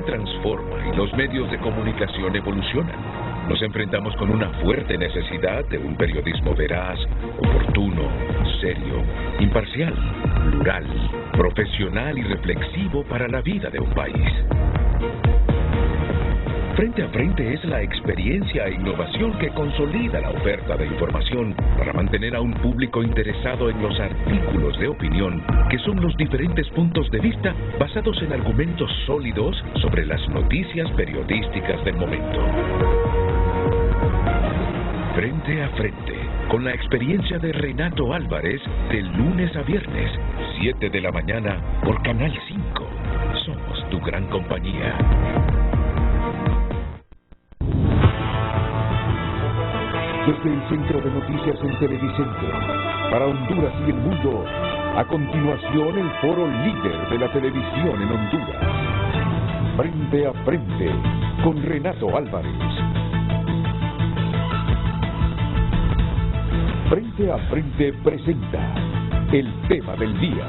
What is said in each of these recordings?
se transforma y los medios de comunicación evolucionan. Nos enfrentamos con una fuerte necesidad de un periodismo veraz, oportuno, serio, imparcial, plural, profesional y reflexivo para la vida de un país. Frente a Frente es la experiencia e innovación que consolida la oferta de información para mantener a un público interesado en los artículos de opinión, que son los diferentes puntos de vista basados en argumentos sólidos sobre las noticias periodísticas del momento. Frente a Frente, con la experiencia de Renato Álvarez, de lunes a viernes, 7 de la mañana, por Canal 5. Somos tu gran compañía. Desde el Centro de Noticias en Televicentro, para Honduras y el mundo, a continuación el foro líder de la televisión en Honduras. Frente a Frente, con Renato Álvarez. Frente a Frente presenta el tema del día.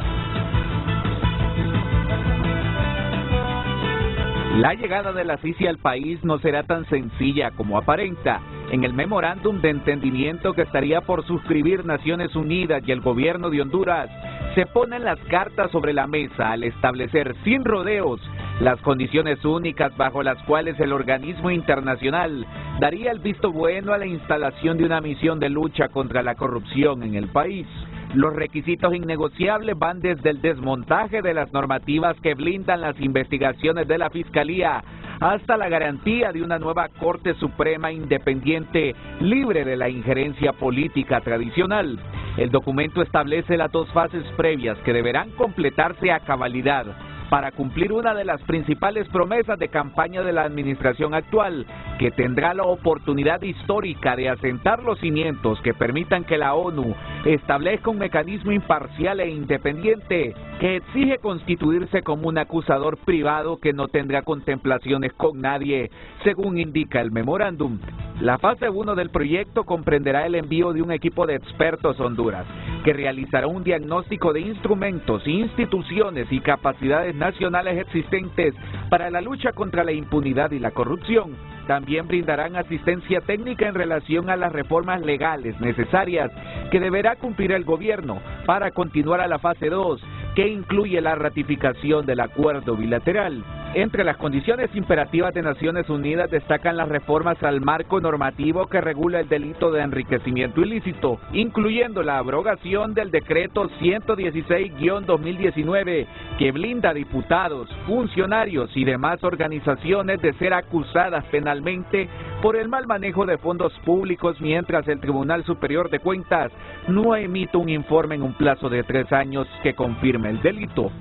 La llegada de la Sisi al país no será tan sencilla como aparenta. En el memorándum de entendimiento que estaría por suscribir Naciones Unidas y el gobierno de Honduras, se ponen las cartas sobre la mesa al establecer sin rodeos las condiciones únicas bajo las cuales el organismo internacional daría el visto bueno a la instalación de una misión de lucha contra la corrupción en el país. Los requisitos innegociables van desde el desmontaje de las normativas que blindan las investigaciones de la Fiscalía hasta la garantía de una nueva Corte Suprema independiente, libre de la injerencia política tradicional. El documento establece las dos fases previas que deberán completarse a cabalidad para cumplir una de las principales promesas de campaña de la administración actual, que tendrá la oportunidad histórica de asentar los cimientos que permitan que la ONU establezca un mecanismo imparcial e independiente que exige constituirse como un acusador privado que no tendrá contemplaciones con nadie, según indica el memorándum. La fase 1 del proyecto comprenderá el envío de un equipo de expertos a Honduras, que realizará un diagnóstico de instrumentos, instituciones y capacidades nacionales existentes para la lucha contra la impunidad y la corrupción. También brindarán asistencia técnica en relación a las reformas legales necesarias que deberá cumplir el gobierno para continuar a la fase 2, que incluye la ratificación del acuerdo bilateral. Entre las condiciones imperativas de Naciones Unidas destacan las reformas al marco normativo que regula el delito de enriquecimiento ilícito, incluyendo la abrogación del decreto 116-2019, que blinda a diputados, funcionarios y demás organizaciones de ser acusadas penalmente por el mal manejo de fondos públicos, mientras el Tribunal Superior de Cuentas no emite un informe en un plazo de 3 años que confirme el delito.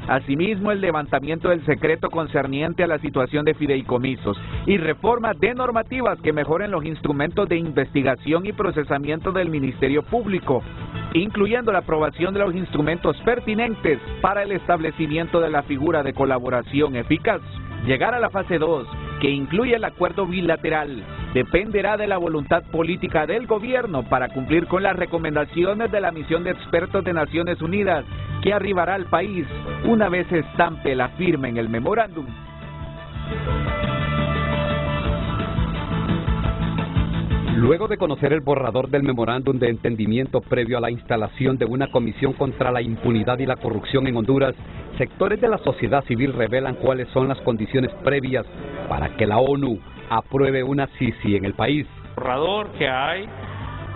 Asimismo, el levantamiento del secreto concerniente a la situación de fideicomisos y reformas de normativas que mejoren los instrumentos de investigación y procesamiento del Ministerio Público, incluyendo la aprobación de los instrumentos pertinentes para el establecimiento de la figura de colaboración eficaz. Llegar a la fase 2, que incluye el acuerdo bilateral, dependerá de la voluntad política del gobierno para cumplir con las recomendaciones de la misión de expertos de Naciones Unidas, que arribará al país una vez se estampe la firma en el memorándum. Luego de conocer el borrador del memorándum de entendimiento previo a la instalación de una comisión contra la impunidad y la corrupción en Honduras, sectores de la sociedad civil revelan cuáles son las condiciones previas para que la ONU apruebe una Sisi en el país. El borrador que hay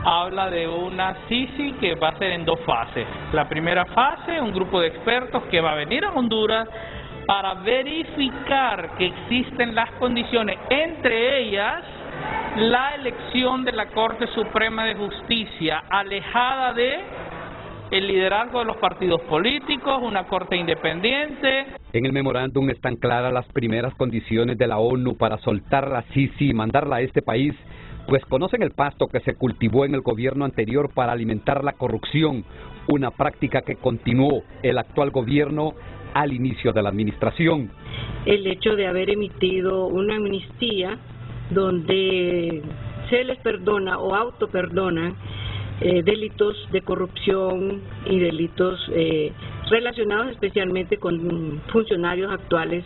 habla de una Sisi que va a ser en 2 fases. La primera fase, un grupo de expertos que va a venir a Honduras para verificar que existen las condiciones, entre ellas la elección de la Corte Suprema de Justicia, alejada de el liderazgo de los partidos políticos, una corte independiente. En el memorándum están claras las primeras condiciones de la ONU para soltar la Sisi y mandarla a este país, pues conocen el pasto que se cultivó en el gobierno anterior para alimentar la corrupción, una práctica que continuó el actual gobierno al inicio de la administración. El hecho de haber emitido una amnistía donde se les perdona o autoperdonan delitos de corrupción y delitos relacionados especialmente con funcionarios actuales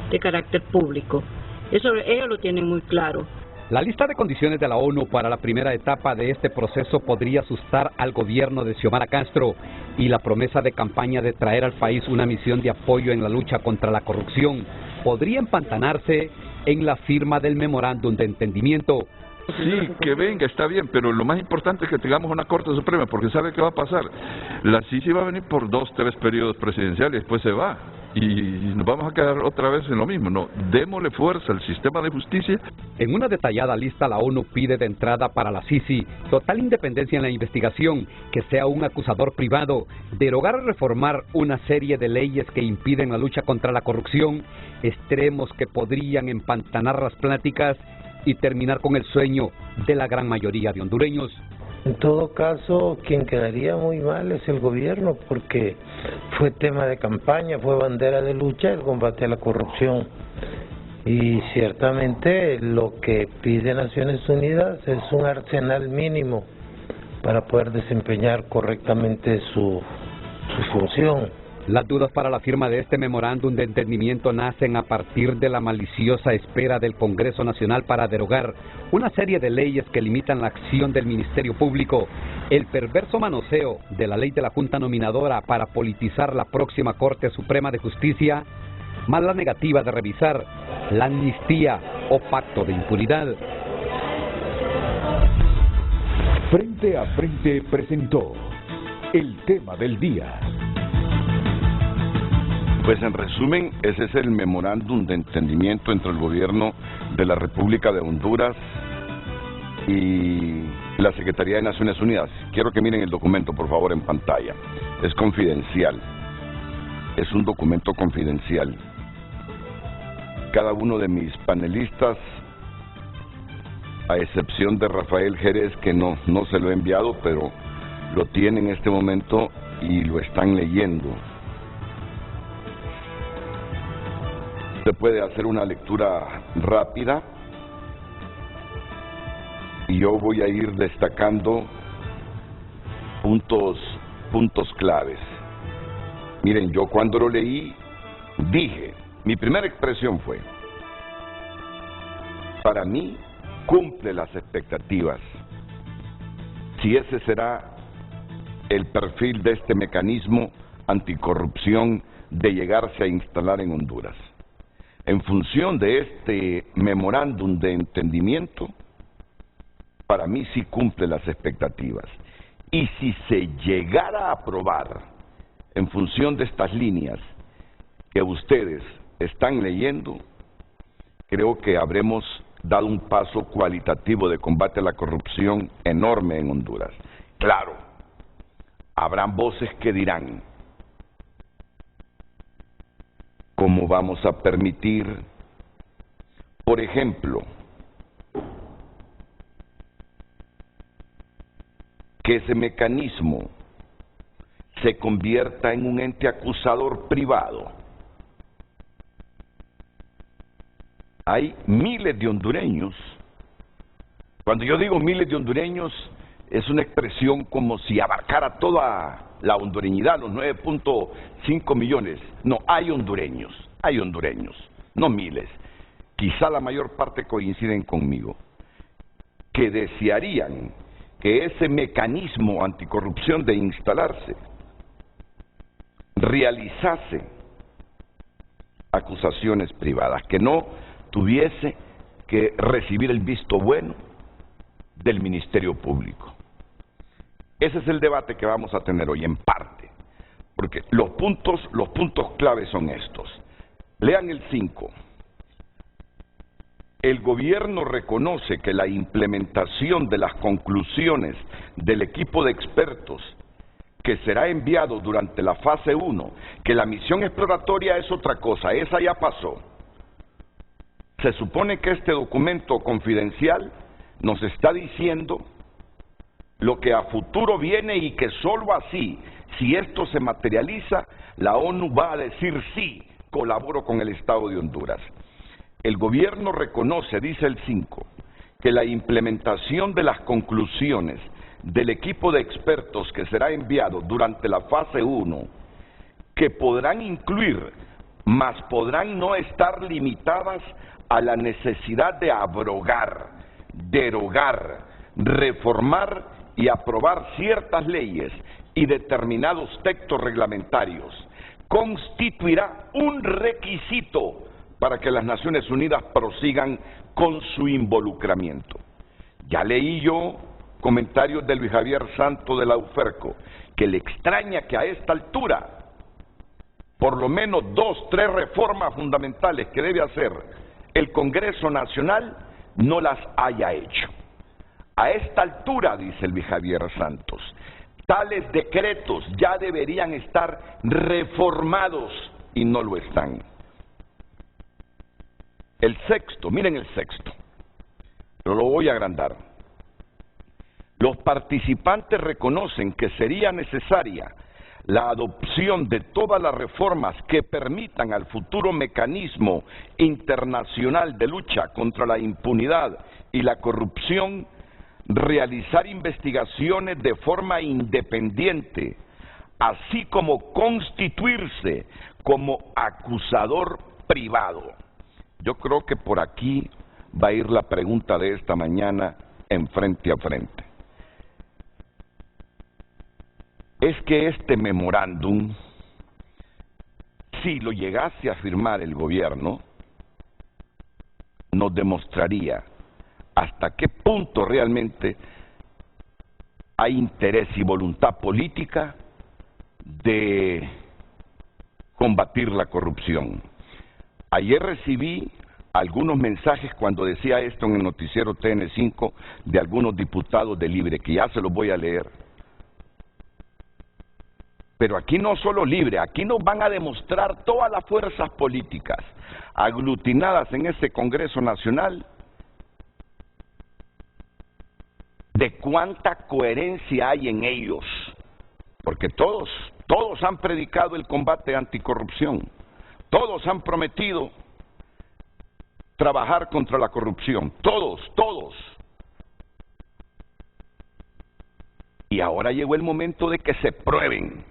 de carácter público. Eso ellos lo tienen muy claro. La lista de condiciones de la ONU para la primera etapa de este proceso podría asustar al gobierno de Xiomara Castro, y la promesa de campaña de traer al país una misión de apoyo en la lucha contra la corrupción podría empantanarse en la firma del memorándum de entendimiento. Sí, que venga, está bien, pero lo más importante es que tengamos una Corte Suprema, porque ¿sabe qué va a pasar? La Sisi va a venir por 2, 3 periodos presidenciales y después se va. Y nos vamos a quedar otra vez en lo mismo. No, démosle fuerza al sistema de justicia. En una detallada lista, la ONU pide de entrada para la Sisi total independencia en la investigación, que sea un acusador privado, derogar o reformar una serie de leyes que impiden la lucha contra la corrupción, extremos que podrían empantanar las pláticas y terminar con el sueño de la gran mayoría de hondureños. En todo caso, quien quedaría muy mal es el gobierno, porque fue tema de campaña, fue bandera de lucha el combate a la corrupción. Y ciertamente lo que pide Naciones Unidas es un arsenal mínimo para poder desempeñar correctamente su función. Las dudas para la firma de este memorándum de entendimiento nacen a partir de la maliciosa espera del Congreso Nacional para derogar una serie de leyes que limitan la acción del Ministerio Público, el perverso manoseo de la ley de la Junta Nominadora para politizar la próxima Corte Suprema de Justicia, más la negativa de revisar la amnistía o pacto de impunidad. Frente a Frente presentó el tema del día. Pues en resumen, ese es el memorándum de entendimiento entre el gobierno de la República de Honduras y la Secretaría de Naciones Unidas. Quiero que miren el documento, por favor, en pantalla. Es confidencial. Es un documento confidencial. Cada uno de mis panelistas, a excepción de Rafael Jerez, que no se lo he enviado, pero lo tiene en este momento y lo están leyendo. Se puede hacer una lectura rápida y yo voy a ir destacando puntos claves. Miren, yo cuando lo leí dije, mi primera expresión fue, para mí cumple las expectativas. Si ese será el perfil de este mecanismo anticorrupción de llegarse a instalar en Honduras. En función de este memorándum de entendimiento, para mí sí cumple las expectativas. Y si se llegara a aprobar en función de estas líneas que ustedes están leyendo, creo que habremos dado un paso cualitativo de combate a la corrupción enorme en Honduras. Claro, habrán voces que dirán, ¿cómo vamos a permitir, por ejemplo, que ese mecanismo se convierta en un ente acusador privado? Hay miles de hondureños. Cuando yo digo miles de hondureños, es una expresión como si abarcara toda la hondureñidad, los 9.5 millones. No, hay hondureños, no miles. Quizá la mayor parte coinciden conmigo, que desearían que ese mecanismo anticorrupción de instalarse realizase acusaciones privadas, que no tuviese que recibir el visto bueno del Ministerio Público. Ese es el debate que vamos a tener hoy en parte, porque los puntos claves son estos. Lean el 5. El gobierno reconoce que la implementación de las conclusiones del equipo de expertos que será enviado durante la fase 1, que la misión exploratoria es otra cosa, esa ya pasó. Se supone que este documento confidencial nos está diciendo lo que a futuro viene y que solo así, si esto se materializa, la ONU va a decir sí, colaboro con el Estado de Honduras. El gobierno reconoce, dice el 5, que la implementación de las conclusiones del equipo de expertos que será enviado durante la fase 1, que podrán incluir mas podrán no estar limitadas a la necesidad de abrogar, derogar, reformar y aprobar ciertas leyes y determinados textos reglamentarios. Constituirá un requisito para que las Naciones Unidas prosigan con su involucramiento. Ya leí yo comentarios de Luis Javier Santos de la UFERCO, que le extraña que a esta altura, por lo menos 2, 3 reformas fundamentales que debe hacer el Congreso Nacional, no las haya hecho. A esta altura, dice Luis Javier Santos, tales decretos ya deberían estar reformados y no lo están. El sexto, miren el sexto, pero lo voy a agrandar. Los participantes reconocen que sería necesaria la adopción de todas las reformas que permitan al futuro mecanismo internacional de lucha contra la impunidad y la corrupción realizar investigaciones de forma independiente, así como constituirse como acusador privado. Yo creo que por aquí va a ir la pregunta de esta mañana en Frente a Frente. Es que este memorándum, si lo llegase a firmar el gobierno, nos demostraría hasta qué punto realmente hay interés y voluntad política de combatir la corrupción. Ayer recibí algunos mensajes cuando decía esto en el noticiero TN5 de algunos diputados de Libre, que ya se los voy a leer. Pero aquí no solo Libre, aquí nos van a demostrar todas las fuerzas políticas aglutinadas en ese Congreso Nacional de cuánta coherencia hay en ellos, porque todos han predicado el combate anticorrupción, todos han prometido trabajar contra la corrupción, todos. Y ahora llegó el momento de que se prueben,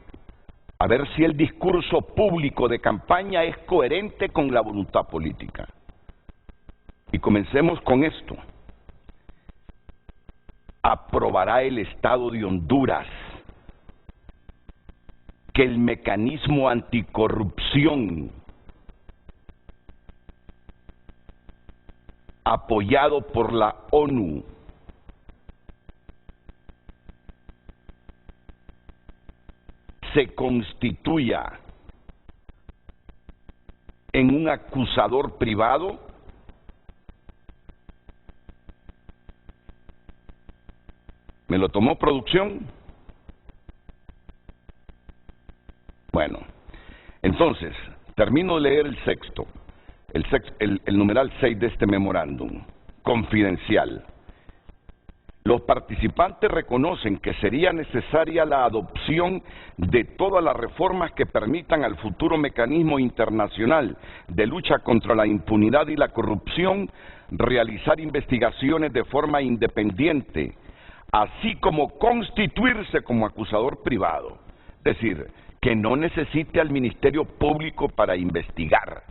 a ver si el discurso público de campaña es coherente con la voluntad política. Y comencemos con esto. Aprobará el Estado de Honduras que el mecanismo anticorrupción apoyado por la ONU se constituya en un acusador privado. ¿Me lo tomó producción? Bueno, entonces, termino de leer el sexto, el numeral 6 de este memorándum, confidencial. Los participantes reconocen que sería necesaria la adopción de todas las reformas que permitan al futuro mecanismo internacional de lucha contra la impunidad y la corrupción realizar investigaciones de forma independiente, así como constituirse como acusador privado. Es decir, que no necesite al Ministerio Público para investigar.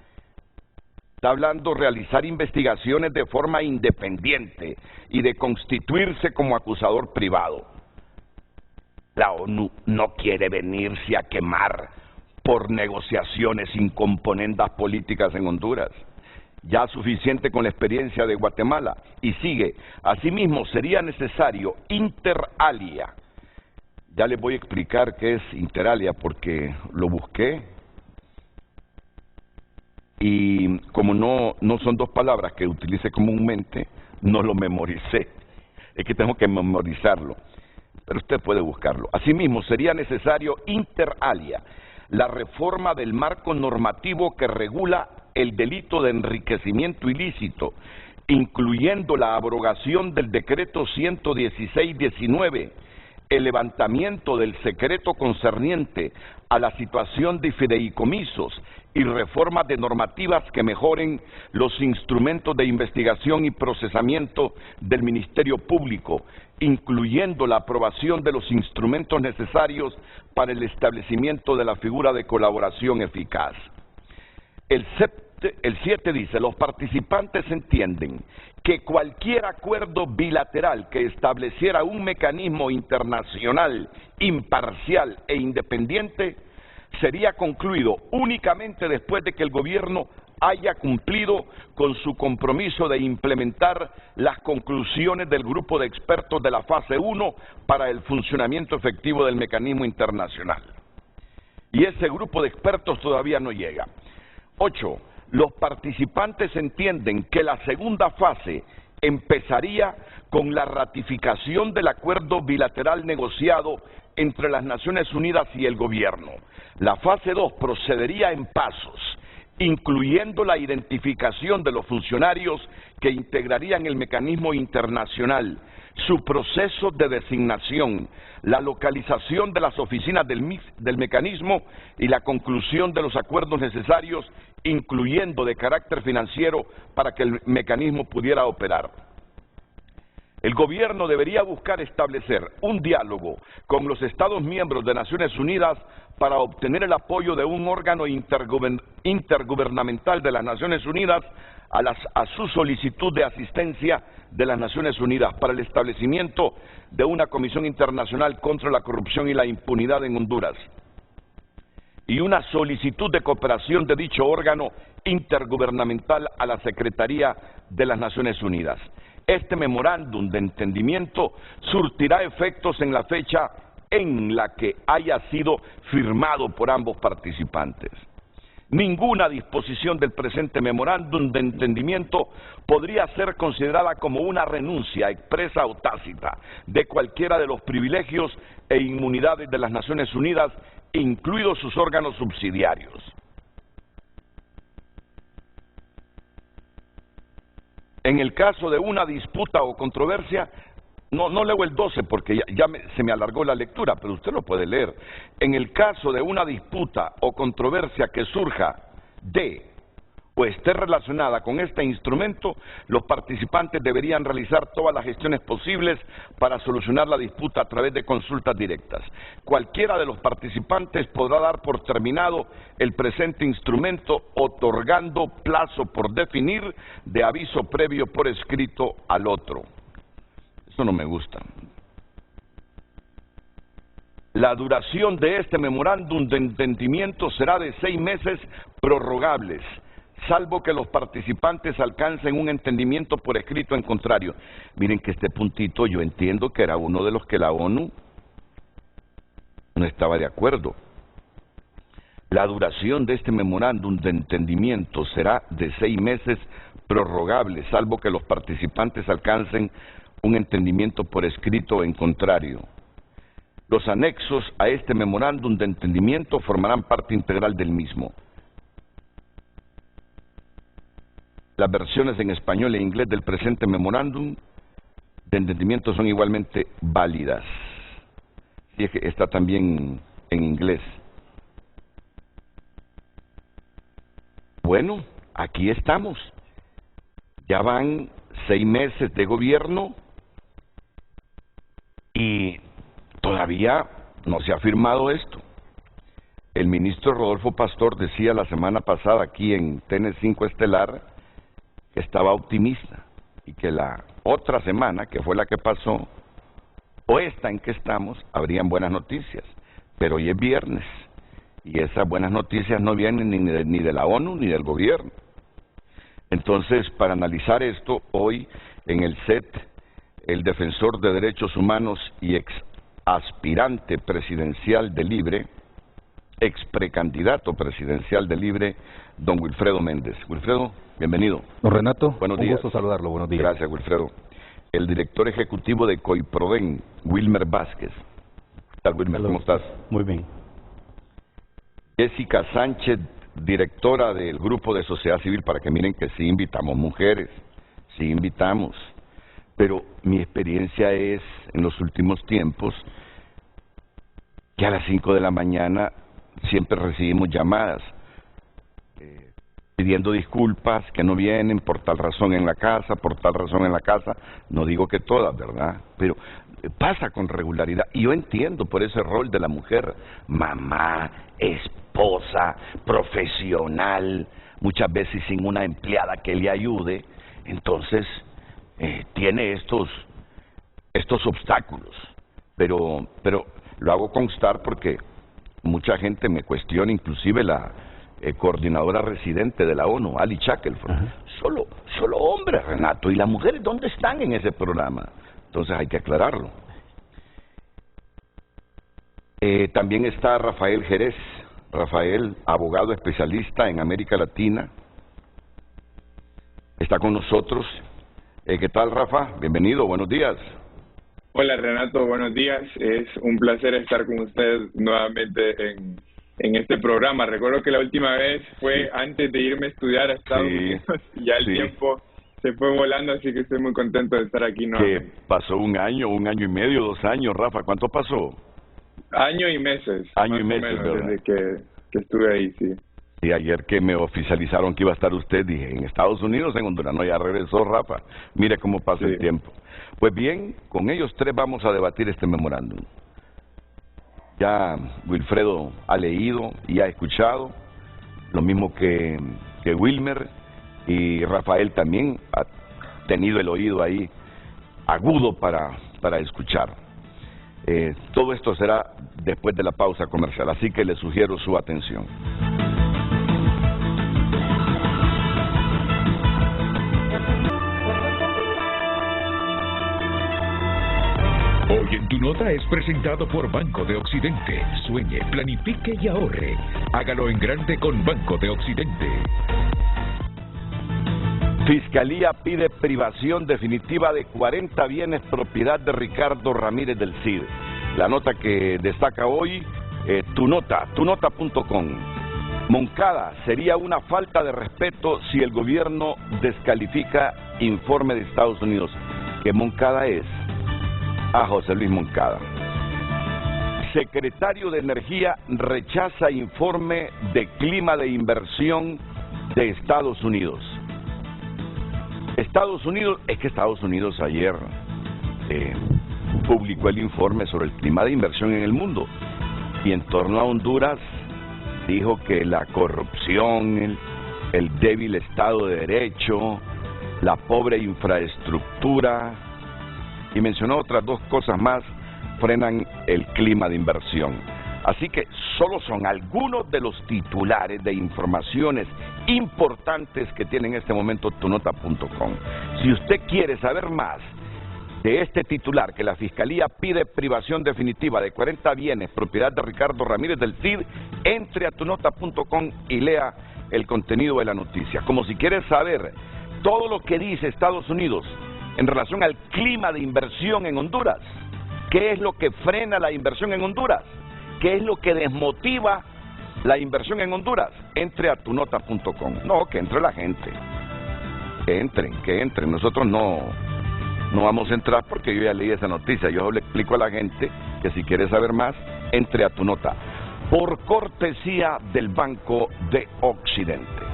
Está hablando de realizar investigaciones de forma independiente y de constituirse como acusador privado. La ONU no quiere venirse a quemar por negociaciones sin componendas políticas en Honduras. Ya suficiente con la experiencia de Guatemala. Y sigue, asimismo sería necesario inter alia. Ya les voy a explicar qué es inter alia porque lo busqué. Y como no son dos palabras que utilice comúnmente, no lo memoricé. Es que tengo que memorizarlo. Pero usted puede buscarlo. Asimismo, sería necesario inter alia la reforma del marco normativo que regula el delito de enriquecimiento ilícito, incluyendo la abrogación del decreto 116/19, el levantamiento del secreto concerniente a la situación de fideicomisos y reformas de normativas que mejoren los instrumentos de investigación y procesamiento del Ministerio Público, incluyendo la aprobación de los instrumentos necesarios para el establecimiento de la figura de colaboración eficaz. El 7 dice, los participantes entienden que cualquier acuerdo bilateral que estableciera un mecanismo internacional imparcial e independiente sería concluido únicamente después de que el gobierno haya cumplido con su compromiso de implementar las conclusiones del grupo de expertos de la fase 1 para el funcionamiento efectivo del mecanismo internacional. Y ese grupo de expertos todavía no llega. 8. Los participantes entienden que la segunda fase empezaría con la ratificación del acuerdo bilateral negociado entre las Naciones Unidas y el gobierno. La fase 2 procedería en pasos, incluyendo la identificación de los funcionarios que integrarían el mecanismo internacional, su proceso de designación, la localización de las oficinas del mecanismo y la conclusión de los acuerdos necesarios, incluyendo de carácter financiero, para que el mecanismo pudiera operar. El gobierno debería buscar establecer un diálogo con los Estados miembros de Naciones Unidas para obtener el apoyo de un órgano intergubernamental de las Naciones Unidas a su solicitud de asistencia de las Naciones Unidas para el establecimiento de una comisión internacional contra la corrupción y la impunidad en Honduras y una solicitud de cooperación de dicho órgano intergubernamental a la Secretaría de las Naciones Unidas. Este memorándum de entendimiento surtirá efectos en la fecha en la que haya sido firmado por ambos participantes. Ninguna disposición del presente memorándum de entendimiento podría ser considerada como una renuncia expresa o tácita de cualquiera de los privilegios e inmunidades de las Naciones Unidas, incluidos sus órganos subsidiarios. En el caso de una disputa o controversia, no leo el 12 porque se me alargó la lectura, pero usted lo puede leer. En el caso de una disputa o controversia que surja de o esté relacionada con este instrumento, los participantes deberían realizar todas las gestiones posibles para solucionar la disputa a través de consultas directas. Cualquiera de los participantes podrá dar por terminado el presente instrumento, otorgando plazo por definir de aviso previo por escrito al otro. Eso no me gusta. La duración de este memorándum de entendimiento será de 6 meses prorrogables, salvo que los participantes alcancen un entendimiento por escrito en contrario. Miren que este puntito yo entiendo que era uno de los que la ONU no estaba de acuerdo. La duración de este memorándum de entendimiento será de 6 meses prorrogables, salvo que los participantes alcancen un entendimiento por escrito en contrario. Los anexos a este memorándum de entendimiento formarán parte integral del mismo. Las versiones en español e inglés del presente memorándum de entendimiento son igualmente válidas. Y es que está también en inglés. Bueno, aquí estamos. Ya van 6 meses de gobierno y todavía no se ha firmado esto. El ministro Rodolfo Pastor decía la semana pasada aquí en TN5 Estelar que estaba optimista y que la otra semana, que fue la que pasó, o esta en que estamos, habrían buenas noticias. Pero hoy es viernes y esas buenas noticias no vienen ni de la ONU ni del gobierno. Entonces, para analizar esto, hoy en el set, el defensor de derechos humanos y ex aspirante presidencial de Libre, ex precandidato presidencial de Libre, don Wilfredo Méndez. Wilfredo, bienvenido. Don Renato, buenos días. Un gusto saludarlo, buenos días. Gracias, Wilfredo. El director ejecutivo de COIPRODEN, Wilmer Vázquez. ¿Qué tal, Wilmer? ¿Cómo estás? Muy bien. Jessica Sánchez, directora del Grupo de Sociedad Civil, para que miren que sí invitamos mujeres, sí invitamos. Pero mi experiencia es, en los últimos tiempos, que a las 5 de la mañana siempre recibimos llamadas pidiendo disculpas, que no vienen por tal razón en la casa, por tal razón en la casa. No digo que todas, ¿verdad? Pero pasa con regularidad. Y yo entiendo por ese rol de la mujer, mamá, esposa, profesional, muchas veces sin una empleada que le ayude, entonces tiene estos obstáculos. Pero lo hago constar porque mucha gente me cuestiona, inclusive la coordinadora residente de la ONU, Ali Shackelford. Solo hombres, Renato, y las mujeres, ¿dónde están en ese programa? Entonces hay que aclararlo. También está Rafael Jerez. Rafael, abogado especialista en América Latina, está con nosotros. ¿Qué tal, Rafa? Bienvenido, buenos días. Hola, Renato, buenos días. Es un placer estar con usted nuevamente en este programa. Recuerdo que la última vez fue antes de irme a estudiar a Estados Unidos. Ya el tiempo se fue volando, así que estoy muy contento de estar aquí nuevamente. ¿Qué pasó? ¿Un año y medio, 2 años, Rafa? ¿Cuánto pasó? Año y meses. Año y meses, ¿verdad? Desde que estuve ahí, sí. Y ayer que me oficializaron que iba a estar usted, dije, en Estados Unidos, en Honduras. No, ya regresó, Rafa. Mire cómo pasa el tiempo. Pues bien, con ellos 3 vamos a debatir este memorándum. Ya Wilfredo ha leído y ha escuchado, lo mismo que Wilmer, y Rafael también ha tenido el oído ahí agudo para escuchar. Todo esto será después de la pausa comercial, así que les sugiero su atención. Hoy en Tu Nota es presentado por Banco de Occidente. Sueñe, planifique y ahorre. Hágalo en grande con Banco de Occidente. Fiscalía pide privación definitiva de 40 bienes propiedad de Ricardo Ramírez del CID. La nota que destaca hoy, tunota.com. Moncada, sería una falta de respeto si el gobierno descalifica informe de Estados Unidos. ¿Qué Moncada es? José Luis Moncada. Secretario de Energía rechaza informe de clima de inversión de Estados Unidos. Estados Unidos ayer publicó el informe sobre el clima de inversión en el mundo y en torno a Honduras dijo que la corrupción, el débil Estado de Derecho, la pobre infraestructura y mencionó otras 2 cosas más frenan el clima de inversión. Así que solo son algunos de los titulares de informaciones importantes que tiene en este momento tunota.com. Si usted quiere saber más de este titular, que la Fiscalía pide privación definitiva de 40 bienes propiedad de Ricardo Ramírez del CID, entre a tunota.com y lea el contenido de la noticia. Como si quiere saber todo lo que dice Estados Unidos en relación al clima de inversión en Honduras, qué es lo que frena la inversión en Honduras, qué es lo que desmotiva la inversión en Honduras, entre a tunota.com. No, que entre la gente, que entren. Nosotros no vamos a entrar porque yo ya leí esa noticia. Yo le explico a la gente que si quiere saber más, entre a Tu Nota, por cortesía del Banco de Occidente.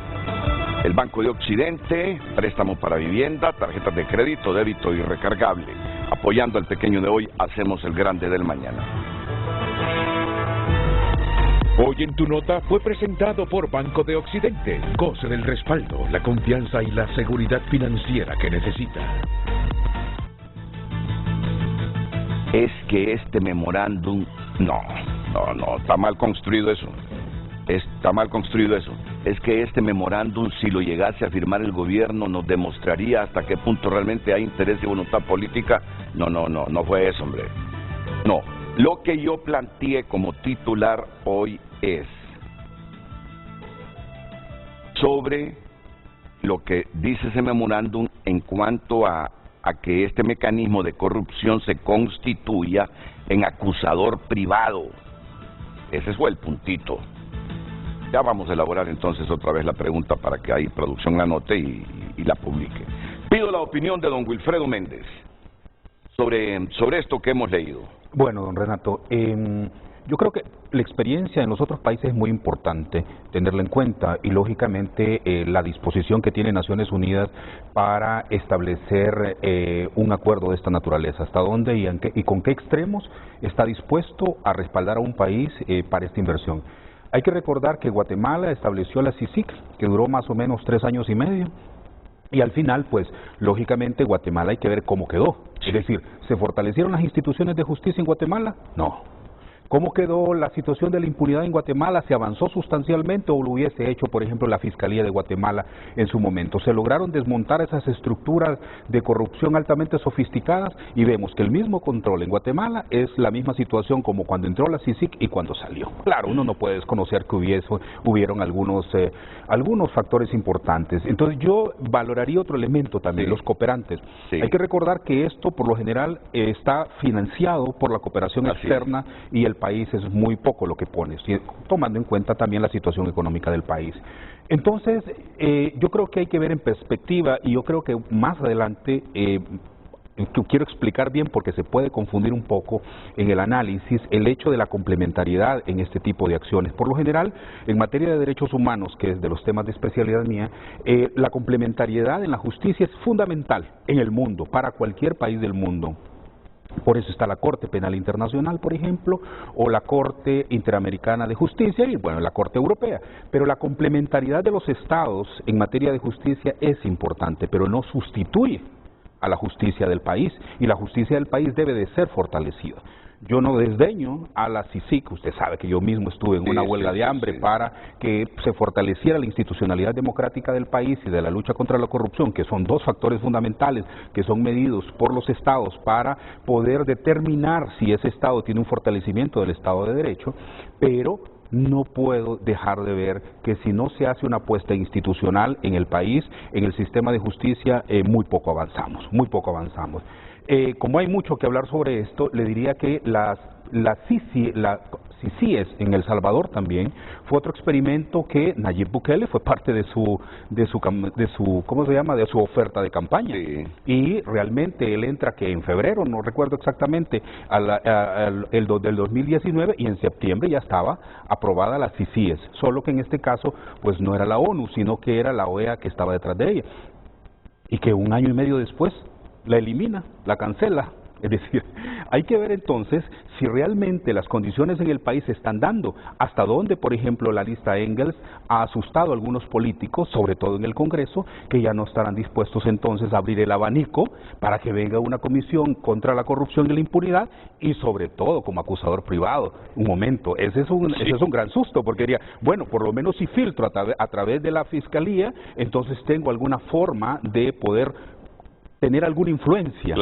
El Banco de Occidente, préstamo para vivienda, tarjetas de crédito, débito y recargable. Apoyando al pequeño de hoy, hacemos el grande del mañana. Hoy en Tu Nota fue presentado por Banco de Occidente. Goce del respaldo, la confianza y la seguridad financiera que necesita. Es que este memorándum, no, está mal construido eso. Es que este memorándum, si lo llegase a firmar el gobierno, nos demostraría hasta qué punto realmente hay interés y voluntad política. No fue eso, hombre. No, lo que yo planteé como titular hoy es sobre lo que dice ese memorándum en cuanto a que este mecanismo de corrupción se constituya en acusador privado. Ese fue el puntito. Ya vamos a elaborar entonces otra vez la pregunta para que ahí producción la anote y la publique. Pido la opinión de don Wilfredo Méndez sobre esto que hemos leído. Bueno, don Renato, yo creo que la experiencia en los otros países es muy importante tenerla en cuenta y lógicamente la disposición que tiene Naciones Unidas para establecer un acuerdo de esta naturaleza, hasta dónde y con qué extremos está dispuesto a respaldar a un país para esta inversión. Hay que recordar que Guatemala estableció la CICIG, que duró más o menos 3 años y medio, y al final, pues, lógicamente Guatemala hay que ver cómo quedó. Es decir, ¿se fortalecieron las instituciones de justicia en Guatemala? No. ¿Cómo quedó la situación de la impunidad en Guatemala? ¿Se avanzó sustancialmente o lo hubiese hecho, por ejemplo, la Fiscalía de Guatemala en su momento? ¿Se lograron desmontar esas estructuras de corrupción altamente sofisticadas? Y vemos que el mismo control en Guatemala es la misma situación como cuando entró la CICIG y cuando salió. Claro, uno no puede desconocer que hubieron algunos factores importantes. Entonces yo valoraría otro elemento también, los cooperantes. Hay que recordar que esto, por lo general, está financiado por la cooperación externa y el país es muy poco lo que pone, tomando en cuenta también la situación económica del país. Entonces, yo creo que hay que ver en perspectiva, y yo creo que más adelante quiero explicar bien porque se puede confundir un poco en el análisis el hecho de la complementariedad en este tipo de acciones. Por lo general, en materia de derechos humanos, que es de los temas de especialidad mía, la complementariedad en la justicia es fundamental en el mundo, para cualquier país del mundo. Por eso está la Corte Penal Internacional, por ejemplo, o la Corte Interamericana de Justicia y, bueno, la Corte Europea. Pero la complementariedad de los estados en materia de justicia es importante, pero no sustituye a la justicia del país, y la justicia del país debe de ser fortalecida. Yo no desdeño a la CICIG, usted sabe que yo mismo estuve en una huelga de hambre para que se fortaleciera la institucionalidad democrática del país y de la lucha contra la corrupción, que son dos factores fundamentales que son medidos por los estados para poder determinar si ese estado tiene un fortalecimiento del Estado de Derecho, pero no puedo dejar de ver que si no se hace una apuesta institucional en el país, en el sistema de justicia, muy poco avanzamos, muy poco avanzamos. Como hay mucho que hablar sobre esto, le diría que la CICIES en El Salvador también fue otro experimento que Nayib Bukele fue parte de su ¿cómo se llama?, de su oferta de campaña. Y realmente él entra que en febrero, no recuerdo exactamente, del 2019, y en septiembre ya estaba aprobada la CICIES, solo que en este caso pues no era la ONU, sino que era la OEA que estaba detrás de ella, y que 1 año y medio después la elimina, la cancela. Es decir, hay que ver entonces si realmente las condiciones en el país se están dando, hasta dónde, por ejemplo, la lista Engels ha asustado a algunos políticos, sobre todo en el Congreso, que ya no estarán dispuestos entonces a abrir el abanico para que venga una comisión contra la corrupción y la impunidad, y sobre todo como acusador privado. Un momento, ese es un gran susto, porque diría, bueno, por lo menos si filtro a través de la Fiscalía, entonces tengo alguna forma de poder tener alguna influencia,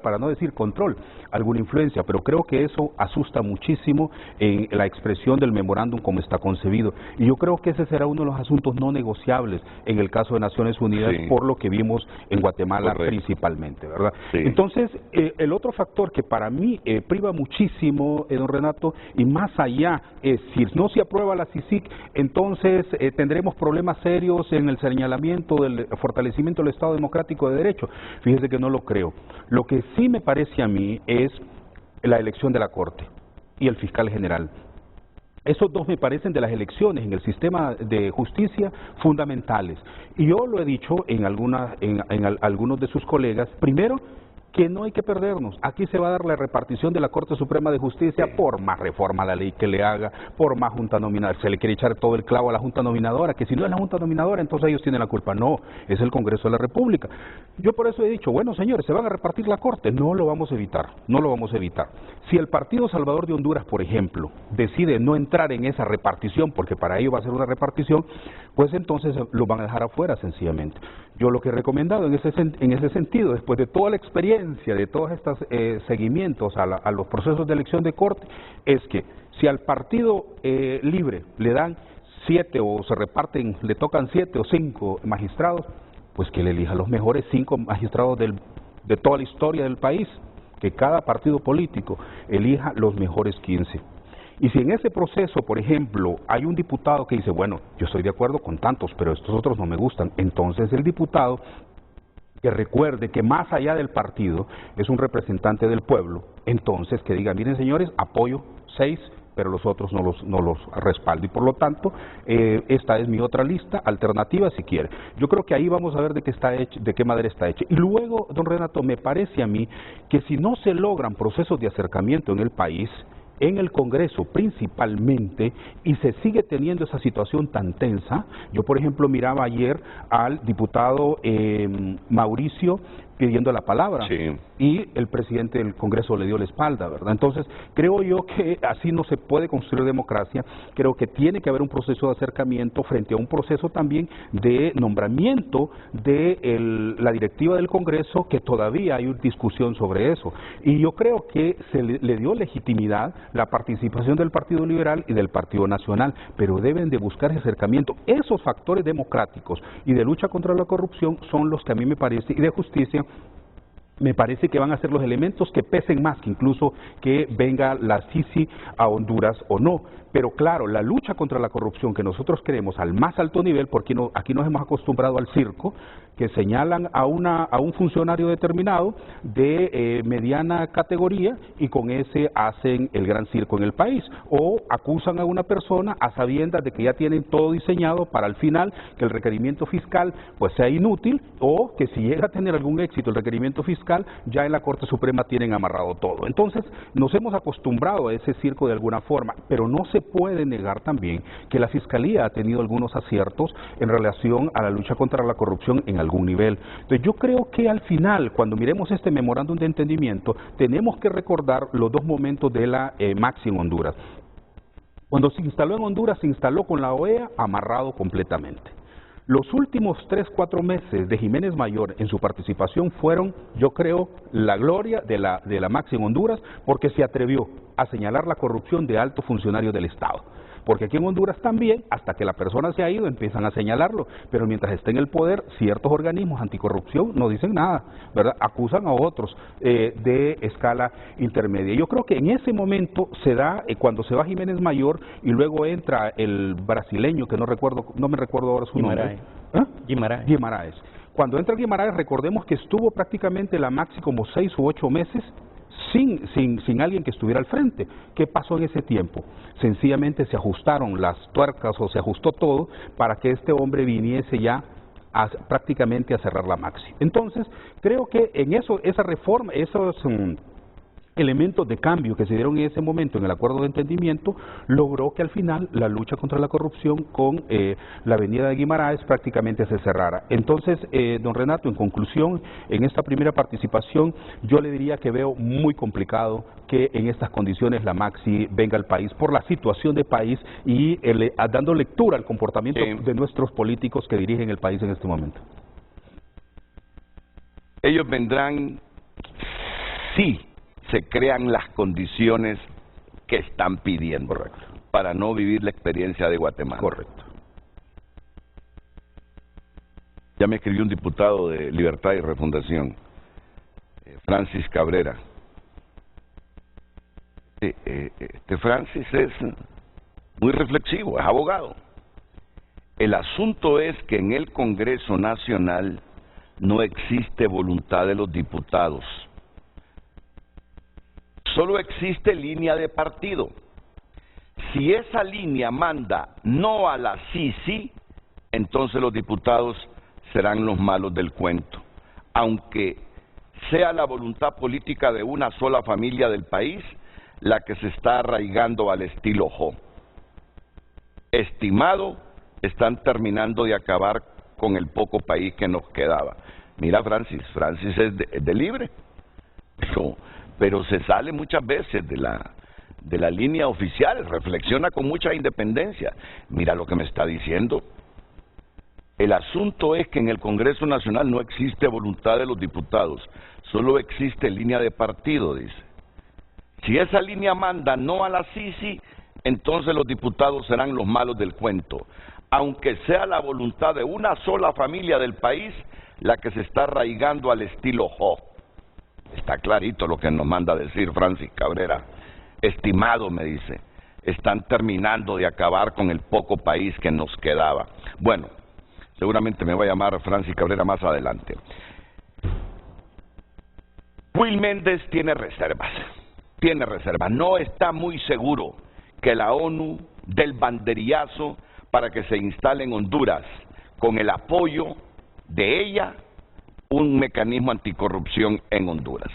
para no decir control, alguna influencia, pero creo que eso asusta muchísimo en la expresión del memorándum como está concebido, y yo creo que ese será uno de los asuntos no negociables en el caso de Naciones Unidas, por lo que vimos en Guatemala principalmente, ¿verdad? Entonces, el otro factor que para mí priva muchísimo, don Renato, y más allá, es si no se aprueba la CICIG, entonces tendremos problemas serios en el señalamiento del fortalecimiento del Estado Democrático de Derecho. Fíjese que no lo creo. Lo que sí me parece a mí es la elección de la Corte y el fiscal general. Esos dos me parecen de las elecciones en el sistema de justicia fundamentales. Y yo lo he dicho en algunos de sus colegas. Primero, que no hay que perdernos. Aquí se va a dar la repartición de la Corte Suprema de Justicia por más reforma a la ley que le haga, por más junta nominadora. Se le quiere echar todo el clavo a la junta nominadora, que si no es la junta nominadora, entonces ellos tienen la culpa. No, es el Congreso de la República. Yo por eso he dicho, bueno, señores, ¿se van a repartir la Corte? No lo vamos a evitar, no lo vamos a evitar. Si el Partido Salvador de Honduras, por ejemplo, decide no entrar en esa repartición, porque para ello va a ser una repartición, pues entonces lo van a dejar afuera sencillamente. Yo lo que he recomendado en ese sentido, después de toda la experiencia, de todos estos seguimientos a los procesos de elección de Corte, es que si al Partido Libre le dan 7 o se reparten, le tocan 7 o 5 magistrados, pues que le elija los mejores 5 magistrados de toda la historia del país, que cada partido político elija los mejores 15. Y si en ese proceso, por ejemplo, hay un diputado que dice, bueno, yo estoy de acuerdo con tantos, pero estos otros no me gustan, entonces el diputado que recuerde que más allá del partido es un representante del pueblo, entonces que diga, miren señores, apoyo 6, pero los otros no los respaldo, y por lo tanto esta es mi otra lista alternativa si quiere. Yo creo que ahí vamos a ver de qué madera está hecha. Y luego, don Renato, me parece a mí que si no se logran procesos de acercamiento en el país, en el Congreso principalmente, y se sigue teniendo esa situación tan tensa. Yo, por ejemplo, miraba ayer al diputado Mauricio pidiendo la palabra, sí, y el presidente del Congreso le dio la espalda, ¿verdad? Entonces, creo yo que así no se puede construir democracia. Creo que tiene que haber un proceso de acercamiento frente a un proceso también de nombramiento de la directiva del Congreso, que todavía hay una discusión sobre eso. Y yo creo que se le dio legitimidad la participación del Partido Liberal y del Partido Nacional, pero deben de buscar ese acercamiento. Esos factores democráticos y de lucha contra la corrupción son los que a mí me parece, y de justicia, me parece que van a ser los elementos que pesen más que incluso que venga la Sisi a Honduras o no. Pero claro, la lucha contra la corrupción que nosotros queremos al más alto nivel, porque aquí nos hemos acostumbrado al circo, que señalan a un funcionario determinado de mediana categoría y con ese hacen el gran circo en el país, o acusan a una persona a sabiendas de que ya tienen todo diseñado para al final que el requerimiento fiscal pues sea inútil, o que si llega a tener algún éxito el requerimiento fiscal, ya en la Corte Suprema tienen amarrado todo. Entonces nos hemos acostumbrado a ese circo de alguna forma, pero no se puede negar también que la Fiscalía ha tenido algunos aciertos en relación a la lucha contra la corrupción en algún nivel. Entonces yo creo que al final, cuando miremos este memorándum de entendimiento, tenemos que recordar los dos momentos de la Maxi en Honduras. Cuando se instaló en Honduras, se instaló con la OEA amarrado completamente. Los últimos 3-4 meses de Jiménez Mayor en su participación fueron, yo creo, la gloria de la Maxi en Honduras, porque se atrevió a señalar la corrupción de altos funcionarios del Estado. Porque aquí en Honduras también, hasta que la persona se ha ido, empiezan a señalarlo, pero mientras esté en el poder, ciertos organismos anticorrupción no dicen nada, ¿verdad? Acusan a otros de escala intermedia. Yo creo que en ese momento se da, cuando se va Jiménez Mayor y luego entra el brasileño, que no me recuerdo ahora su nombre. Guimaraes. Cuando entra Guimaraes, recordemos que estuvo prácticamente la Maxi como 6 u 8 meses sin alguien que estuviera al frente. ¿Qué pasó en ese tiempo? Sencillamente se ajustaron las tuercas o se ajustó todo para que este hombre viniese ya prácticamente a cerrar la Maxi. Entonces, creo que en esa reforma, esos elementos de cambio que se dieron en ese momento en el acuerdo de entendimiento, logró que al final la lucha contra la corrupción con la avenida de Guimaraes prácticamente se cerrara. Entonces, don Renato, en conclusión, en esta primera participación, yo le diría que veo muy complicado que en estas condiciones la Maxi venga al país por la situación de país y dando lectura al comportamiento de nuestros políticos que dirigen el país en este momento. Ellos vendrán, sí, se crean las condiciones que están pidiendo. Correcto. Para no vivir la experiencia de Guatemala. Correcto. Ya me escribió un diputado de Libertad y Refundación, Francis Cabrera. Francis es muy reflexivo, es abogado. El asunto es que en el Congreso Nacional no existe voluntad de los diputados. Solo existe línea de partido. Si esa línea manda no a la sí, entonces los diputados serán los malos del cuento. Aunque sea la voluntad política de una sola familia del país la que se está arraigando al estilo Jo. Estimado, están terminando de acabar con el poco país que nos quedaba. Mira, Francis es de libre, pero se sale muchas veces de la línea oficial, reflexiona con mucha independencia. Mira lo que me está diciendo. El asunto es que en el Congreso Nacional no existe voluntad de los diputados, solo existe línea de partido, dice. Si esa línea manda no a la Sisi, entonces los diputados serán los malos del cuento, aunque sea la voluntad de una sola familia del país la que se está arraigando al estilo Jo. Está clarito lo que nos manda a decir Francis Cabrera. Estimado, me dice, están terminando de acabar con el poco país que nos quedaba. Bueno, seguramente me va a llamar Francis Cabrera más adelante. Will Méndez tiene reservas, no está muy seguro que la ONU dé el banderillazo para que se instale en Honduras, con el apoyo de ella, un mecanismo anticorrupción en Honduras.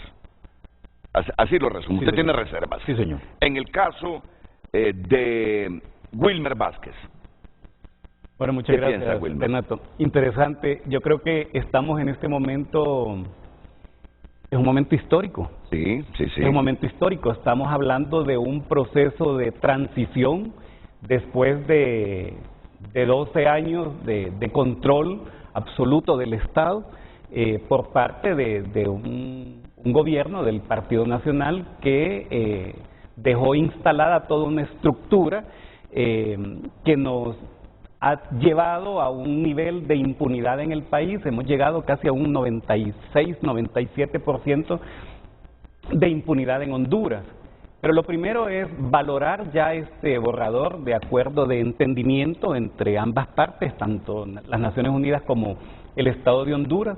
Así lo resumo. Sí, Usted señor. tiene reservas. Sí, señor. En el caso de Wilmer Vázquez. Bueno, muchas ¿Qué piensa, gracias, Wilmer? Renato. Interesante. Yo creo que estamos en este momento, es un momento histórico. Sí, sí, sí. Es un momento histórico. Estamos hablando de un proceso de transición después de 12 años de control absoluto del Estado por parte de un gobierno del Partido Nacional que dejó instalada toda una estructura que nos ha llevado a un nivel de impunidad en el país. Hemos llegado casi a un 96-97% de impunidad en Honduras. Pero lo primero es valorar ya este borrador de acuerdo de entendimiento entre ambas partes, tanto las Naciones Unidas como el Estado de Honduras.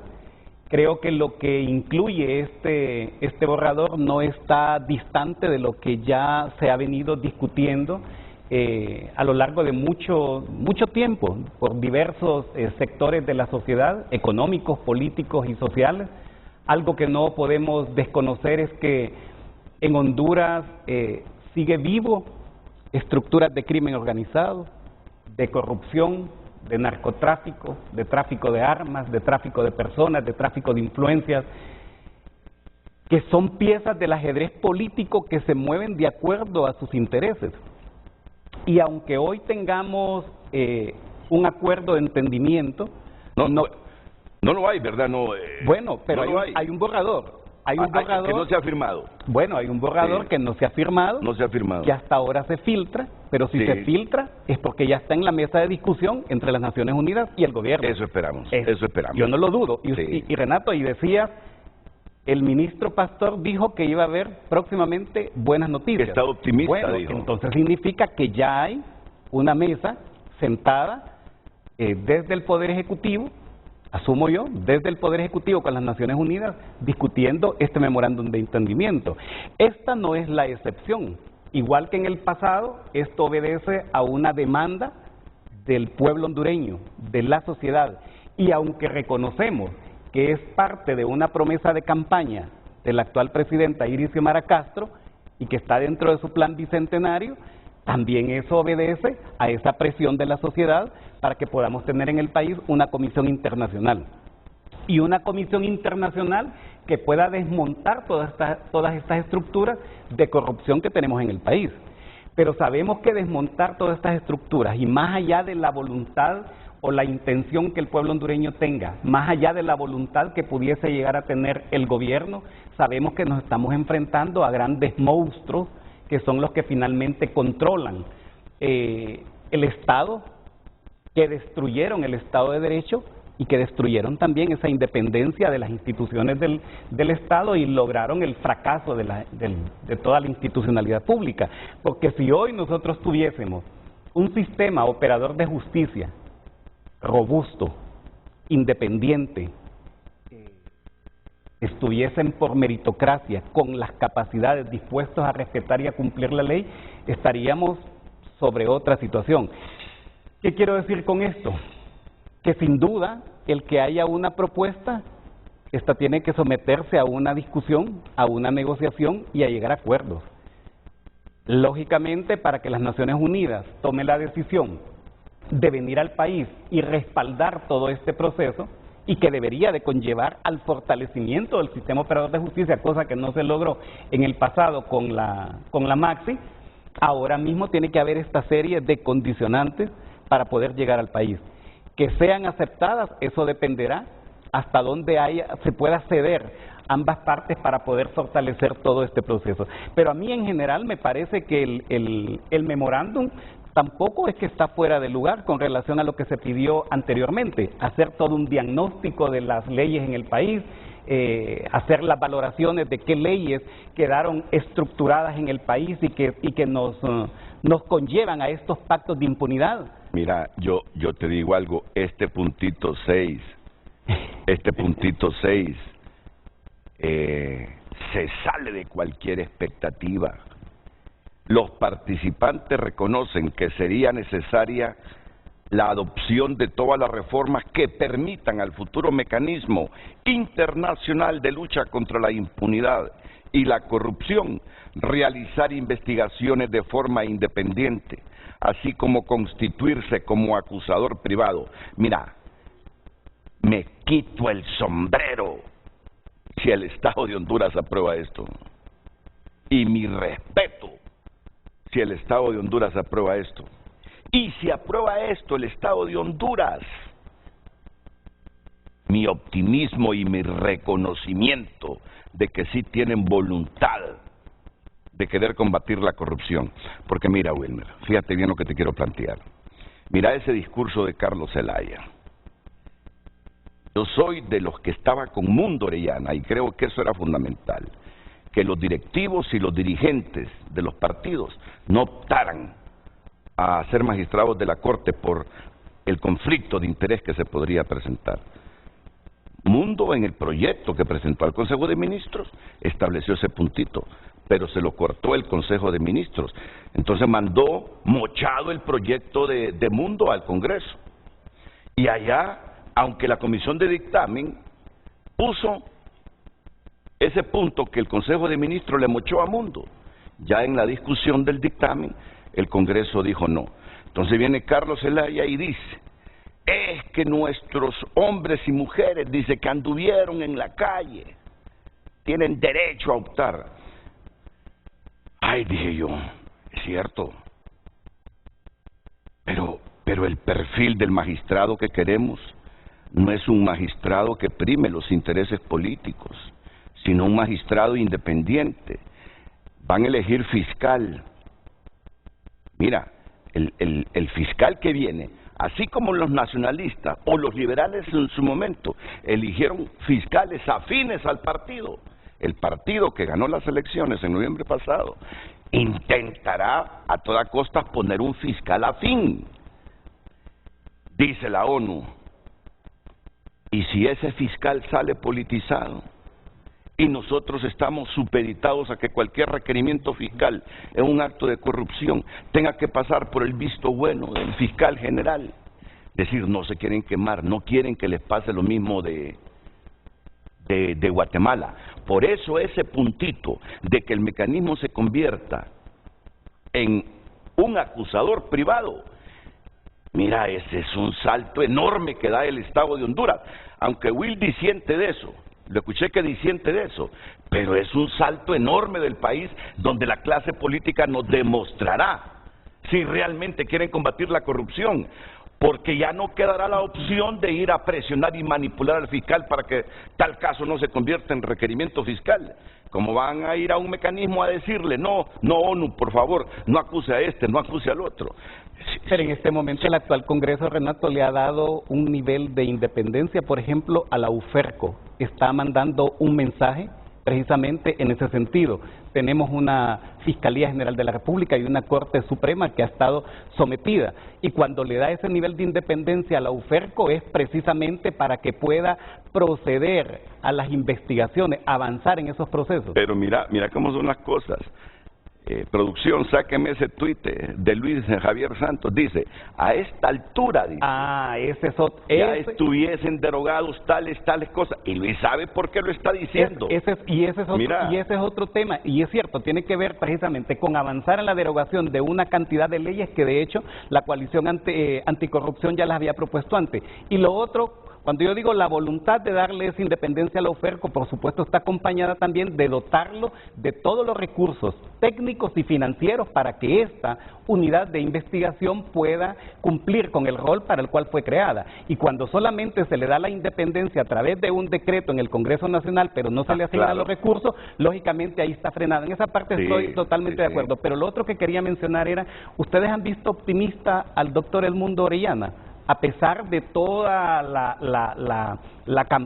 Creo que lo que incluye este borrador no está distante de lo que ya se ha venido discutiendo a lo largo de mucho tiempo por diversos sectores de la sociedad, económicos, políticos y sociales. Algo que no podemos desconocer es que en Honduras sigue vivo estructuras de crimen organizado, de corrupción, de narcotráfico, de tráfico de armas, de tráfico de personas, de tráfico de influencias, que son piezas del ajedrez político que se mueven de acuerdo a sus intereses. Y aunque hoy tengamos un acuerdo de entendimiento... No lo hay, ¿verdad? Bueno, pero no hay un borrador. Hay un borrador que no se ha firmado. Bueno, hay un borrador que no se ha firmado. No se ha firmado. Que hasta ahora se filtra, pero si se filtra es porque ya está en la mesa de discusión entre las Naciones Unidas y el gobierno. Eso esperamos, eso esperamos. Yo no lo dudo. Y Renato, y decía, el ministro Pastor dijo que iba a haber próximamente buenas noticias. Que está optimista, bueno, dijo. Entonces significa que ya hay una mesa sentada desde el Poder Ejecutivo, asumo yo, desde el Poder Ejecutivo con las Naciones Unidas, discutiendo este memorándum de entendimiento. Esta no es la excepción. Igual que en el pasado, esto obedece a una demanda del pueblo hondureño, de la sociedad. Y aunque reconocemos que es parte de una promesa de campaña de la actual presidenta Iris Xiomara Castro y que está dentro de su plan bicentenario, también eso obedece a esa presión de la sociedad para que podamos tener en el país una comisión internacional. Y una comisión internacional que pueda desmontar todas estas estructuras de corrupción que tenemos en el país. Pero sabemos que desmontar todas estas estructuras, y más allá de la voluntad o la intención que el pueblo hondureño tenga, más allá de la voluntad que pudiese llegar a tener el gobierno, sabemos que nos estamos enfrentando a grandes monstruos que son los que finalmente controlan el Estado, que destruyeron el Estado de Derecho y que destruyeron también esa independencia de las instituciones del Estado y lograron el fracaso de toda la institucionalidad pública. Porque si hoy nosotros tuviésemos un sistema operador de justicia robusto, independiente, estuviesen por meritocracia, con las capacidades, dispuestos a respetar y a cumplir la ley, estaríamos sobre otra situación. ¿Qué quiero decir con esto? Que sin duda, el que haya una propuesta, esta tiene que someterse a una discusión, a una negociación y a llegar a acuerdos. Lógicamente, para que las Naciones Unidas tomen la decisión de venir al país y respaldar todo este proceso, y que debería de conllevar al fortalecimiento del sistema operador de justicia, cosa que no se logró en el pasado con la Maxi, ahora mismo tiene que haber esta serie de condicionantes para poder llegar al país. Que sean aceptadas, eso dependerá hasta dónde se pueda ceder ambas partes para poder fortalecer todo este proceso. Pero a mí en general me parece que el memorándum tampoco es que está fuera de lugar con relación a lo que se pidió anteriormente, hacer todo un diagnóstico de las leyes en el país, hacer las valoraciones de qué leyes quedaron estructuradas en el país y que nos conllevan a estos pactos de impunidad. Mira, yo te digo algo, este puntito 6 se sale de cualquier expectativa. Los participantes reconocen que sería necesaria la adopción de todas las reformas que permitan al futuro mecanismo internacional de lucha contra la impunidad y la corrupción, realizar investigaciones de forma independiente, así como constituirse como acusador privado. Mira, me quito el sombrero si el Estado de Honduras aprueba esto. Y mi respeto si el Estado de Honduras aprueba esto. Y si aprueba esto el Estado de Honduras, mi optimismo y mi reconocimiento de que sí tienen voluntad de querer combatir la corrupción. Porque mira, Wilmer, fíjate bien lo que te quiero plantear. Mira ese discurso de Carlos Zelaya. Yo soy de los que estaba con Mundo Orellana y creo que eso era fundamental, que los directivos y los dirigentes de los partidos no optaran a ser magistrados de la Corte por el conflicto de interés que se podría presentar. Mundo, en el proyecto que presentó al Consejo de Ministros, estableció ese puntito, pero se lo cortó el Consejo de Ministros. Entonces mandó mochado el proyecto de Mundo al Congreso. Y allá, aunque la Comisión de Dictamen puso ese punto que el Consejo de Ministros le mochó a Mundo, ya en la discusión del dictamen, el Congreso dijo no. Entonces viene Carlos Zelaya y dice, es que nuestros hombres y mujeres, dice, que anduvieron en la calle, tienen derecho a optar. Ay, dije yo, es cierto, pero el perfil del magistrado que queremos no es un magistrado que prime los intereses políticos, sino un magistrado independiente. Van a elegir fiscal. Mira, el fiscal que viene, así como los nacionalistas o los liberales en su momento eligieron fiscales afines al partido, el partido que ganó las elecciones en noviembre pasado intentará a toda costa poner un fiscal afín. Dice la ONU, y si ese fiscal sale politizado y nosotros estamos supeditados a que cualquier requerimiento fiscal en un acto de corrupción tenga que pasar por el visto bueno del fiscal general, es decir, no se quieren quemar, no quieren que les pase lo mismo de Guatemala. Por eso ese puntito de que el mecanismo se convierta en un acusador privado, mira, ese es un salto enorme que da el Estado de Honduras, aunque Will disiente de eso, lo escuché que disiente de eso, pero es un salto enorme del país donde la clase política nos demostrará si realmente quieren combatir la corrupción, porque ya no quedará la opción de ir a presionar y manipular al fiscal para que tal caso no se convierta en requerimiento fiscal. Como van a ir a un mecanismo a decirle, no, ONU, por favor, no acuse a este, no acuse al otro. Pero en este momento el actual Congreso, Renato, le ha dado un nivel de independencia, por ejemplo, a la UFERCO. Está mandando un mensaje precisamente en ese sentido. Tenemos una Fiscalía General de la República y una Corte Suprema que ha estado sometida. Y cuando le da ese nivel de independencia a la UFERCO es precisamente para que pueda proceder a las investigaciones, avanzar en esos procesos. Pero mira cómo son las cosas. Producción, sáqueme ese tuit de Luis Javier Santos, dice, a esta altura, dice, ya estuviesen derogados tales cosas, y Luis sabe por qué lo está diciendo. Ese es otro tema, y es cierto, tiene que ver precisamente con avanzar en la derogación de una cantidad de leyes que de hecho la coalición anticorrupción ya las había propuesto antes. Y lo otro, cuando yo digo la voluntad de darle esa independencia a la UFERCO, por supuesto está acompañada también de dotarlo de todos los recursos técnicos y financieros para que esta unidad de investigación pueda cumplir con el rol para el cual fue creada. Y cuando solamente se le da la independencia a través de un decreto en el Congreso Nacional, pero no se le asignan los recursos, lógicamente ahí está frenada. En esa parte estoy totalmente de acuerdo. Pero lo otro que quería mencionar era, ¿ustedes han visto optimista al doctor Edmundo Orellana? A pesar de toda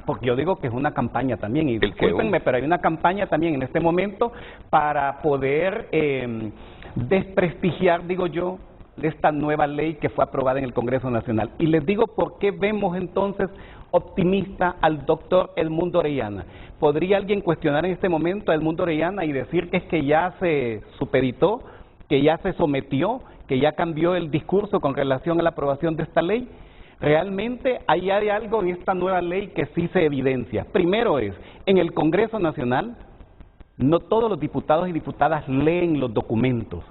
porque yo digo que es una campaña también, y discúlpenme, pero hay una campaña también en este momento para poder desprestigiar, digo yo, esta nueva ley que fue aprobada en el Congreso Nacional. Y les digo por qué vemos entonces optimista al doctor Edmundo Orellana. ¿Podría alguien cuestionar en este momento a Edmundo Orellana y decir que es que ya se supeditó, que ya se sometió, que ya cambió el discurso con relación a la aprobación de esta ley? Realmente hay algo en esta nueva ley que sí se evidencia. Primero es, en el Congreso Nacional No todos los diputados y diputadas leen los documentos.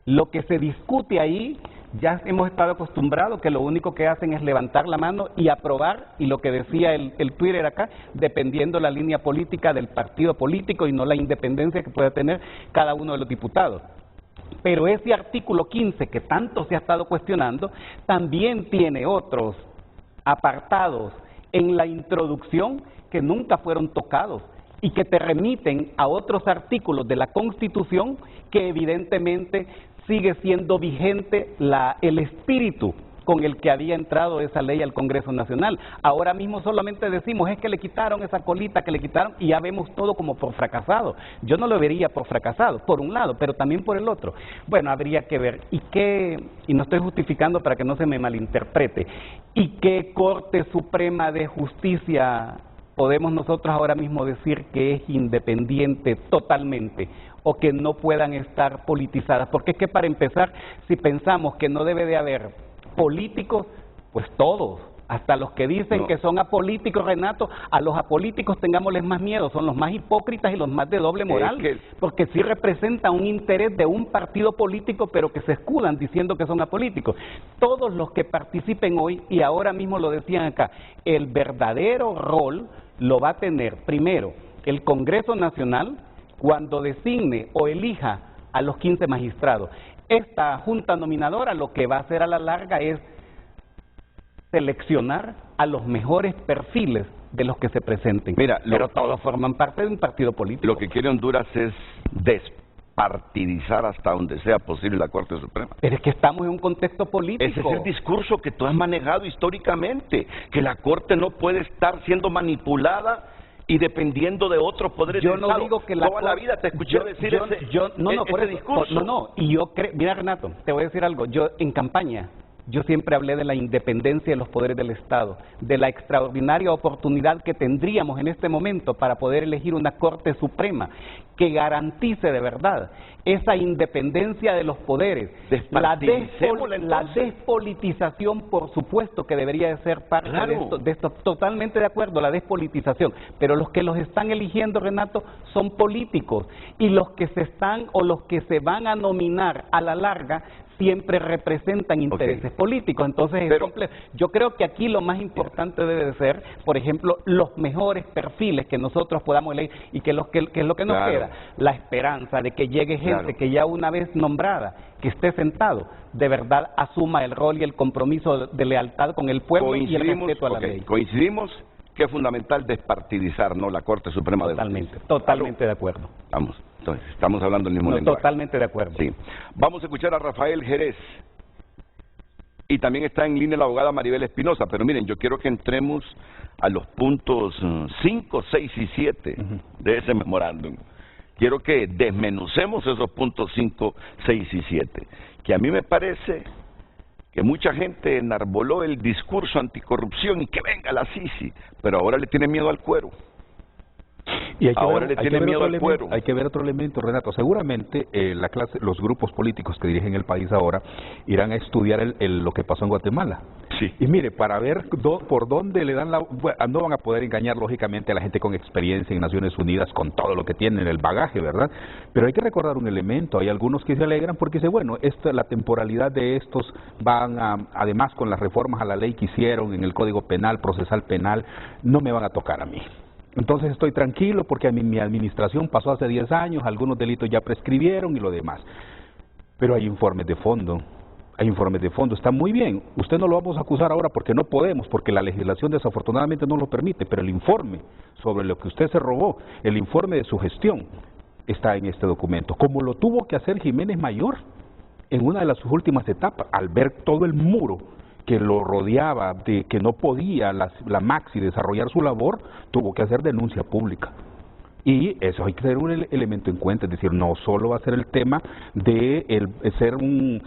Lo que se discute ahí, ya hemos estado acostumbrados que lo único que hacen es levantar la mano y aprobar, y lo que decía el Twitter acá, dependiendo la línea política del partido político y no la independencia que pueda tener cada uno de los diputados. Pero ese artículo 15 que tanto se ha estado cuestionando, también tiene otros apartados en la introducción que nunca fueron tocados y que te remiten a otros artículos de la Constitución que evidentemente sigue siendo vigente el espíritu con el que había entrado esa ley al Congreso Nacional. Ahora mismo solamente decimos, es que le quitaron esa colita que le quitaron y ya vemos todo como por fracasado. Yo no lo vería por fracasado, por un lado, pero también por el otro. Bueno, habría que ver. Y no estoy justificando para que no se me malinterprete. ¿Y qué Corte Suprema de Justicia podemos nosotros ahora mismo decir que es independiente totalmente o que no puedan estar politizadas? Porque es que para empezar, si pensamos que no debe de haber políticos, pues todos, hasta los que dicen que son apolíticos, Renato, a los apolíticos tengámosles más miedo, son los más hipócritas y los más de doble moral, porque sí representan un interés de un partido político, pero que se escudan diciendo que son apolíticos. Todos los que participen hoy, y ahora mismo lo decían acá, el verdadero rol lo va a tener primero el Congreso Nacional cuando designe o elija a los 15 magistrados. Esta junta nominadora lo que va a hacer a la larga es seleccionar a los mejores perfiles de los que se presenten. Mira, pero todos forman parte de un partido político. Lo que quiere Honduras es despartidizar hasta donde sea posible la Corte Suprema. Pero es que estamos en un contexto político. Ese es el discurso que tú has manejado históricamente, que la Corte no puede estar siendo manipulada y dependiendo de otros poderes del Estado. Yo no digo que toda la vida te escuché decir ese discurso. Y yo creo, mira Renato, te voy a decir algo, yo en campaña, yo siempre hablé de la independencia de los poderes del Estado, de la extraordinaria oportunidad que tendríamos en este momento para poder elegir una Corte Suprema que garantice de verdad esa independencia de los poderes. La despolitización, por supuesto que debería de ser parte de esto, totalmente de acuerdo, la despolitización, pero los que los están eligiendo, Renato, son políticos, y los que se están o los que se van a nominar a la larga siempre representan intereses políticos, entonces es complejo. Yo creo que aquí lo más importante debe de ser, por ejemplo, los mejores perfiles que nosotros podamos elegir, y que es lo que nos queda, la esperanza de que llegue gente que ya una vez nombrada, que esté sentado, de verdad asuma el rol y el compromiso de lealtad con el pueblo y el respeto a la ley. Coincidimos que es fundamental despartidizar, ¿no?, la Corte Suprema de Justicia. Totalmente de acuerdo. Vamos. Entonces, estamos hablando el mismo lenguaje. Totalmente de acuerdo. Sí. Vamos a escuchar a Rafael Jerez. Y también está en línea la abogada Maribel Espinosa. Pero miren, yo quiero que entremos a los puntos 5, 6 y 7 de ese memorándum. Quiero que desmenucemos esos puntos 5, 6 y 7. Que a mí me parece que mucha gente enarboló el discurso anticorrupción y que venga la Sisi, pero ahora le tiene miedo al cuero. Y ahora le tiene miedo al cuero. Hay que ver otro elemento, Renato. Seguramente los grupos políticos que dirigen el país ahora irán a estudiar lo que pasó en Guatemala. Sí. Y mire, para ver por dónde le dan no van a poder engañar lógicamente a la gente con experiencia en Naciones Unidas con todo lo que tienen, el bagaje, ¿verdad? Pero hay que recordar un elemento. Hay algunos que se alegran porque dicen, bueno, la temporalidad de estos van además con las reformas a la ley que hicieron en el Código Penal, Procesal Penal, no me van a tocar a mí. Entonces estoy tranquilo porque mi administración pasó hace 10 años, algunos delitos ya prescribieron y lo demás. Pero hay informes de fondo, está muy bien. Usted no lo vamos a acusar ahora porque no podemos, porque la legislación desafortunadamente no lo permite, pero el informe sobre lo que usted se robó, el informe de su gestión, está en este documento. Como lo tuvo que hacer Jiménez Mayor en una de sus últimas etapas, al ver todo el muro que lo rodeaba, de que no podía la Maxi desarrollar su labor, tuvo que hacer denuncia pública. Y eso hay que tener un elemento en cuenta, es decir, no solo va a ser el tema de ser un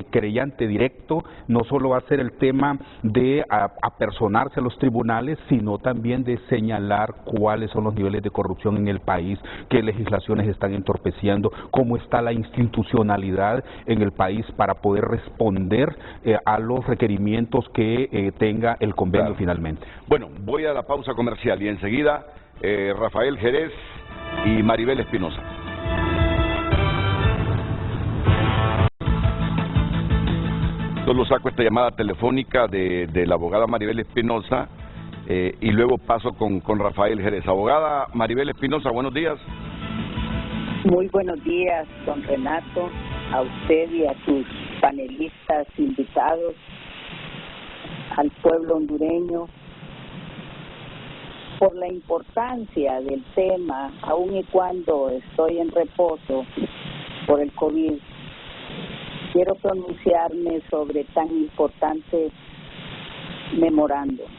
querellante directo, no solo va a ser el tema de apersonarse a los tribunales, sino también de señalar cuáles son los niveles de corrupción en el país, qué legislaciones están entorpeciendo, cómo está la institucionalidad en el país para poder responder a los requerimientos que tenga el convenio finalmente. Bueno, voy a la pausa comercial y enseguida Rafael Jerez y Maribel Espinosa. Solo saco esta llamada telefónica de la abogada Maribel Espinosa y luego paso con Rafael Jerez. Abogada Maribel Espinosa, buenos días. Muy buenos días, don Renato, a usted y a sus panelistas invitados, al pueblo hondureño, por la importancia del tema, aun y cuando estoy en reposo por el COVID. Quiero pronunciarme sobre tan importante memorándum.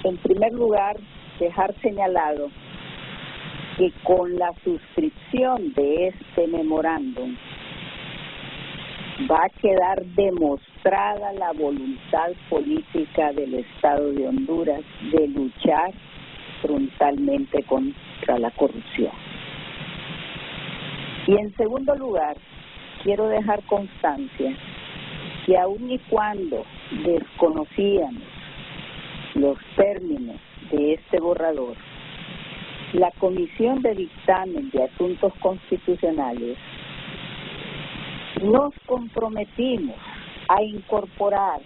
En primer lugar, dejar señalado que con la suscripción de este memorándum va a quedar demostrada la voluntad política del Estado de Honduras de luchar frontalmente contra la corrupción. Y en segundo lugar, quiero dejar constancia que aun y cuando desconocíamos los términos de este borrador, la Comisión de Dictamen de Asuntos Constitucionales nos comprometimos a incorporar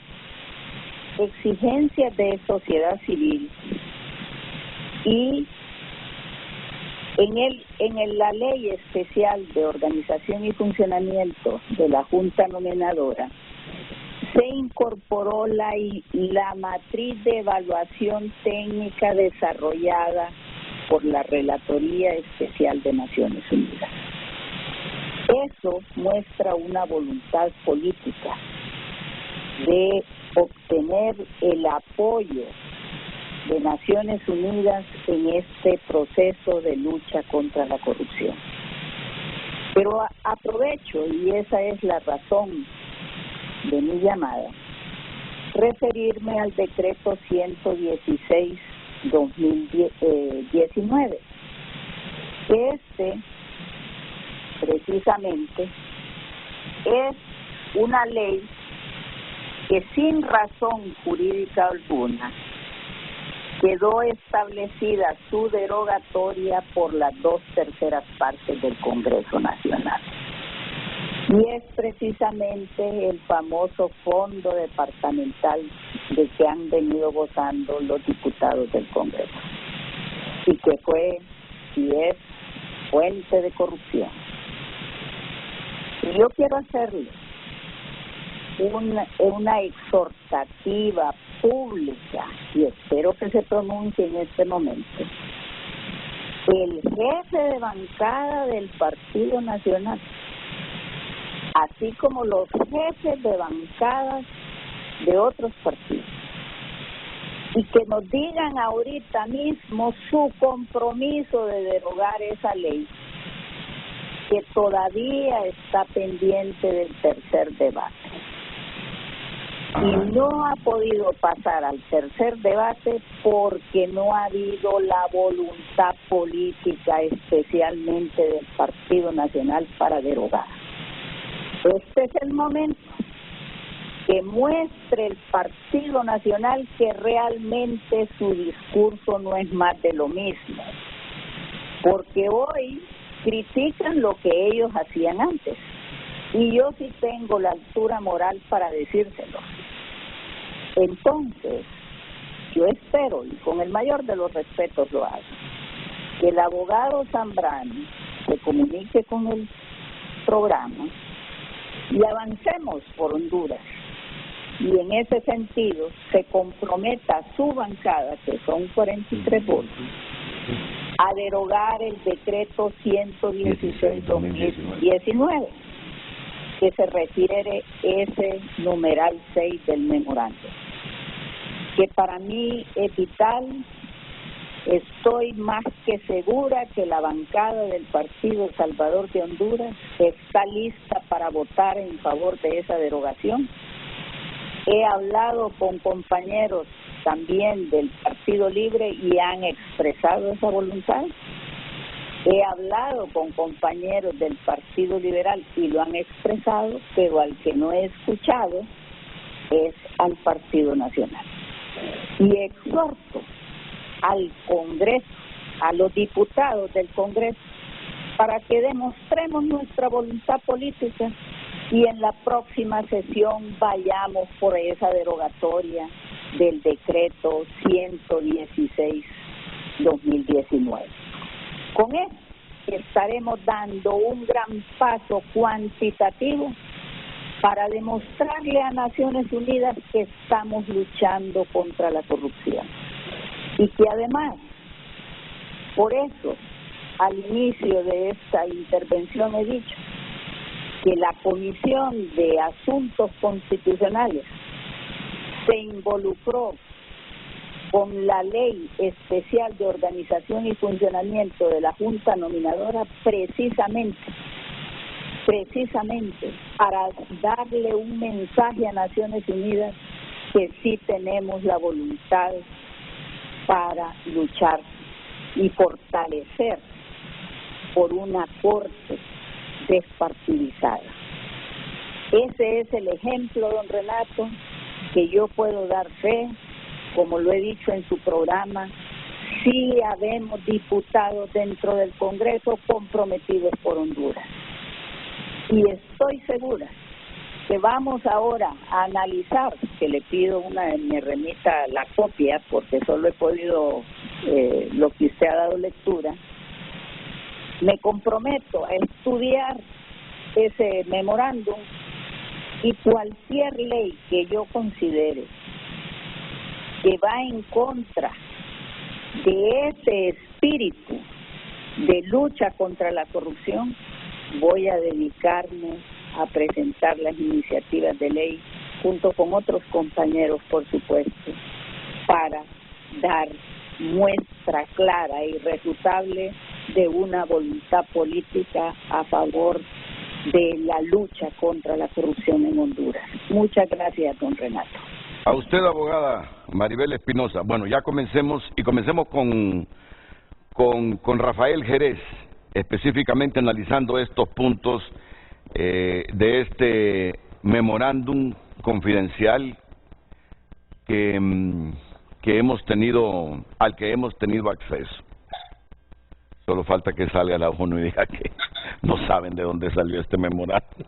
exigencias de sociedad civil y en la Ley Especial de Organización y Funcionamiento de la Junta Nominadora se incorporó la matriz de evaluación técnica desarrollada por la Relatoría Especial de Naciones Unidas. Eso muestra una voluntad política de obtener el apoyo de Naciones Unidas en este proceso de lucha contra la corrupción. Pero aprovecho, y esa es la razón de mi llamada, referirme al decreto 116/2019. Precisamente, es una ley que sin razón jurídica alguna quedó establecida su derogatoria por las 2/3 partes del Congreso Nacional. Y es precisamente el famoso fondo departamental de que han venido gozando los diputados del Congreso y que fue y es fuente de corrupción. Y yo quiero hacerle una exhortativa pública y espero que se pronuncie en este momento. El jefe de bancada del Partido Nacional, así como los jefes de bancadas de otros partidos, y que nos digan ahorita mismo su compromiso de derogar esa ley que todavía está pendiente del tercer debate. Y no ha podido pasar al tercer debate porque no ha habido la voluntad política, especialmente del Partido Nacional, para derogar. Este es el momento que muestre el Partido Nacional que realmente su discurso no es más de lo mismo. Porque hoy critican lo que ellos hacían antes. Y yo sí tengo la altura moral para decírselo. Entonces, yo espero, y con el mayor de los respetos lo hago, que el abogado Zambrano se comunique con el programa y avancemos por Honduras. Y en ese sentido se comprometa su bancada, que son 43 votos, a derogar el decreto 116/2019, que se refiere ese numeral 6 del memorándum, que para mí es vital. Estoy más que segura que la bancada del Partido Salvador de Honduras está lista para votar en favor de esa derogación. He hablado con compañeros también del Partido Libre y han expresado esa voluntad. He hablado con compañeros del Partido Liberal y lo han expresado, pero al que no he escuchado es al Partido Nacional. Y exhorto al Congreso a los diputados del Congreso para que demostremos nuestra voluntad política y en la próxima sesión vayamos por esa derogatoria del decreto 116/2019. Con esto estaremos dando un gran paso cuantitativo para demostrarle a Naciones Unidas que estamos luchando contra la corrupción y que además, por eso, al inicio de esta intervención he dicho que la Comisión de Asuntos Constitucionales se involucró con la Ley Especial de Organización y Funcionamiento de la Junta Nominadora precisamente para darle un mensaje a Naciones Unidas que sí tenemos la voluntad para luchar y fortalecer por una corte despartidizada. Ese es el ejemplo, don Renato, que yo puedo dar fe, como lo he dicho en su programa. Sí habemos diputados dentro del Congreso comprometidos por Honduras. Y estoy segura que vamos ahora a analizar, que le pido me remita la copia, porque solo he podido lo que usted ha dado lectura. Me comprometo a estudiar ese memorándum y cualquier ley que yo considere que va en contra de ese espíritu de lucha contra la corrupción, voy a dedicarme a presentar las iniciativas de ley junto con otros compañeros, por supuesto, para dar muestra clara e irrefutable de una voluntad política a favor de la lucha contra la corrupción en Honduras. Muchas gracias, don Renato. A usted, abogada Maribel Espinosa. Bueno, ya comencemos con Rafael Jerez, específicamente analizando estos puntos de este memorándum confidencial al que hemos tenido acceso. Solo falta que salga la ONU y diga que no saben de dónde salió este memorándum.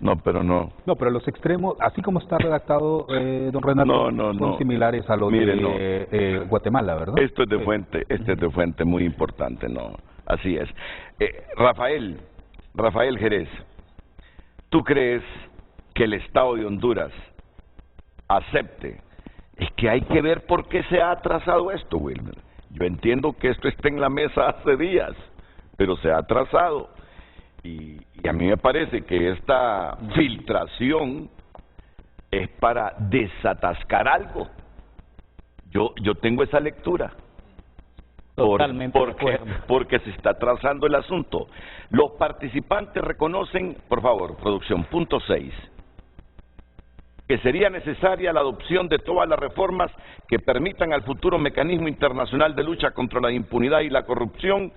No, pero no. No, pero los extremos, así como está redactado, don Renato, son similares a los de Guatemala, ¿verdad? Esto es de fuente, es de fuente muy importante, no, así es. Rafael Jerez, ¿tú crees que el Estado de Honduras acepte? Es que hay que ver por qué se ha atrasado esto, Wilmer. Yo entiendo que esto está en la mesa hace días, pero se ha atrasado. Y a mí me parece que esta filtración es para desatascar algo. Yo tengo esa lectura. Totalmente porque se está atrasando el asunto. Los participantes reconocen, por favor, producción, punto 6, que sería necesaria la adopción de todas las reformas que permitan al futuro mecanismo internacional de lucha contra la impunidad y la corrupción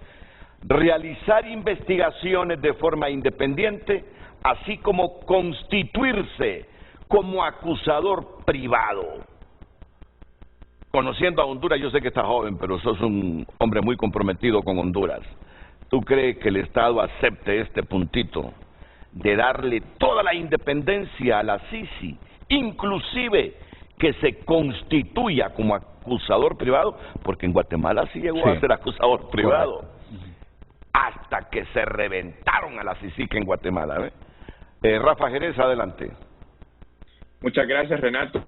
realizar investigaciones de forma independiente, así como constituirse como acusador privado. Conociendo a Honduras, yo sé que está joven, pero sos un hombre muy comprometido con Honduras. ¿Tú crees que el Estado acepte este puntito de darle toda la independencia a la CICI, inclusive que se constituya como acusador privado? Porque en Guatemala sí llegó a ser acusador privado. Correcto. Hasta que se reventaron a la CICIC en Guatemala. Rafa Jerez, adelante. Muchas gracias, Renato.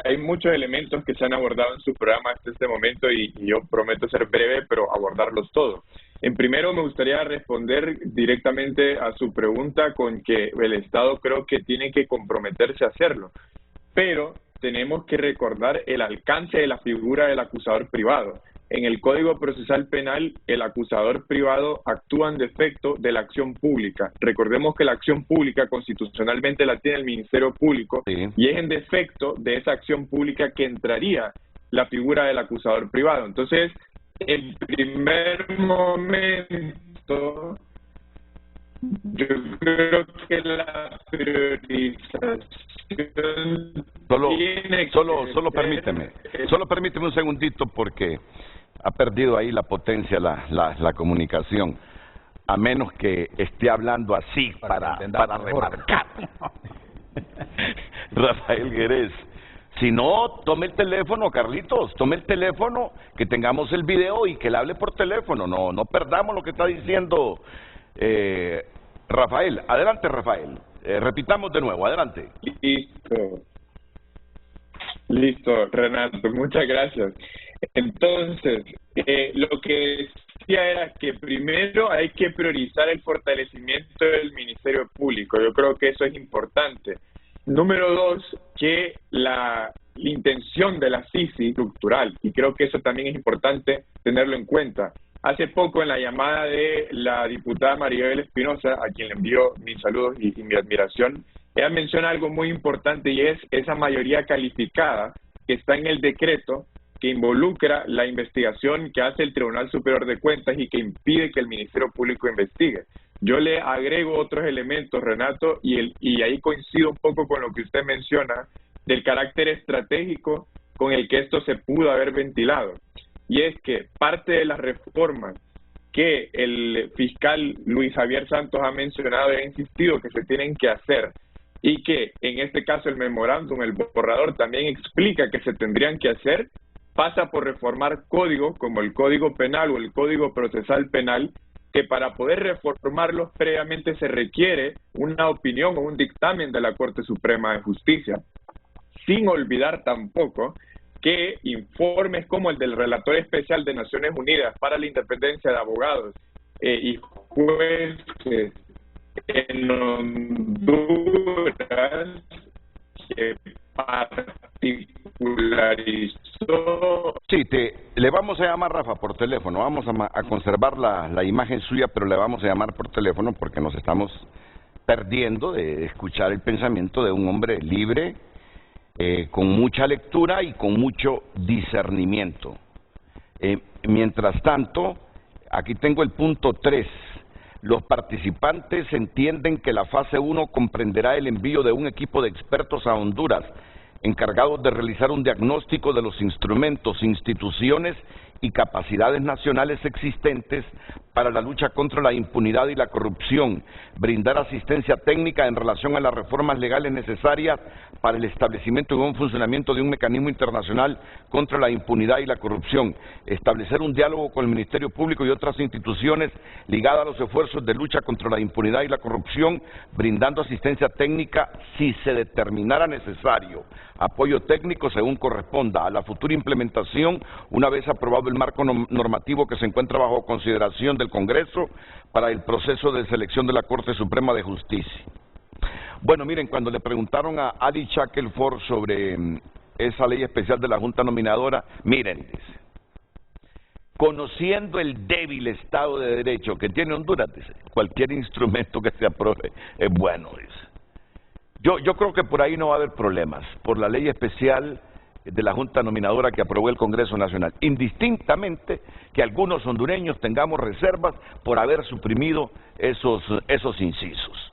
Hay muchos elementos que se han abordado en su programa hasta este momento y yo prometo ser breve, pero abordarlos todos. En primero, me gustaría responder directamente a su pregunta con que el Estado creo que tiene que comprometerse a hacerlo, pero tenemos que recordar el alcance de la figura del acusador privado. En el Código Procesal Penal, el acusador privado actúa en defecto de la acción pública. Recordemos que la acción pública constitucionalmente la tiene el Ministerio Público, y es en defecto de esa acción pública que entraría la figura del acusador privado. Entonces, en primer momento, Yo creo que la priorización Solo permíteme un segundito porque ha perdido ahí la potencia la comunicación, a menos que esté hablando así para remarcar. Rafael Jerez, si no, tome el teléfono, Carlitos, tome el teléfono, que tengamos el video y que le hable por teléfono, no perdamos lo que está diciendo Rafael. Adelante, Rafael, repitamos de nuevo, adelante. Listo, Renato, muchas gracias. Entonces, lo que decía era que primero hay que priorizar el fortalecimiento del Ministerio Público. Yo creo que eso es importante. Número dos, que la intención de la CICI estructural, y creo que eso también es importante tenerlo en cuenta. Hace poco, en la llamada de la diputada Maribel Espinosa, a quien le envío mis saludos y mi admiración, ella menciona algo muy importante, y es esa mayoría calificada que está en el decreto que involucra la investigación que hace el Tribunal Superior de Cuentas y que impide que el Ministerio Público investigue. Yo le agrego otros elementos, Renato, y ahí coincido un poco con lo que usted menciona del carácter estratégico con el que esto se pudo haber ventilado. Y es que parte de las reformas que el fiscal Luis Javier Santos ha mencionado y ha insistido que se tienen que hacer, y que en este caso el memorándum, el borrador, también explica que se tendrían que hacer, pasa por reformar códigos como el Código Penal o el Código Procesal Penal, que para poder reformarlos previamente se requiere una opinión o un dictamen de la Corte Suprema de Justicia, sin olvidar tampoco que informes como el del Relator Especial de Naciones Unidas para la Independencia de Abogados y jueces en Honduras, que particularizó. Sí, le vamos a llamar, Rafa, por teléfono. Vamos a conservar la imagen suya, pero le vamos a llamar por teléfono porque nos estamos perdiendo de escuchar el pensamiento de un hombre libre, con mucha lectura y con mucho discernimiento. Mientras tanto, aquí tengo el punto 3. Los participantes entienden que la fase 1 comprenderá el envío de un equipo de expertos a Honduras, encargados de realizar un diagnóstico de los instrumentos, instituciones y capacidades nacionales existentes para la lucha contra la impunidad y la corrupción, brindar asistencia técnica en relación a las reformas legales necesarias para el establecimiento y buen funcionamiento de un mecanismo internacional contra la impunidad y la corrupción, establecer un diálogo con el Ministerio Público y otras instituciones ligadas a los esfuerzos de lucha contra la impunidad y la corrupción, brindando asistencia técnica si se determinara necesario, apoyo técnico según corresponda a la futura implementación una vez aprobado el marco normativo que se encuentra bajo consideración del Congreso para el proceso de selección de la Corte Suprema de Justicia. Bueno, miren, cuando le preguntaron a Ali Shackelford sobre esa ley especial de la Junta Nominadora, miren, dice, conociendo el débil Estado de Derecho que tiene Honduras, dice, cualquier instrumento que se apruebe es bueno, dice. Yo creo que por ahí no va a haber problemas, por la ley especial de la Junta Nominadora que aprobó el Congreso Nacional, indistintamente que algunos hondureños tengamos reservas por haber suprimido esos incisos.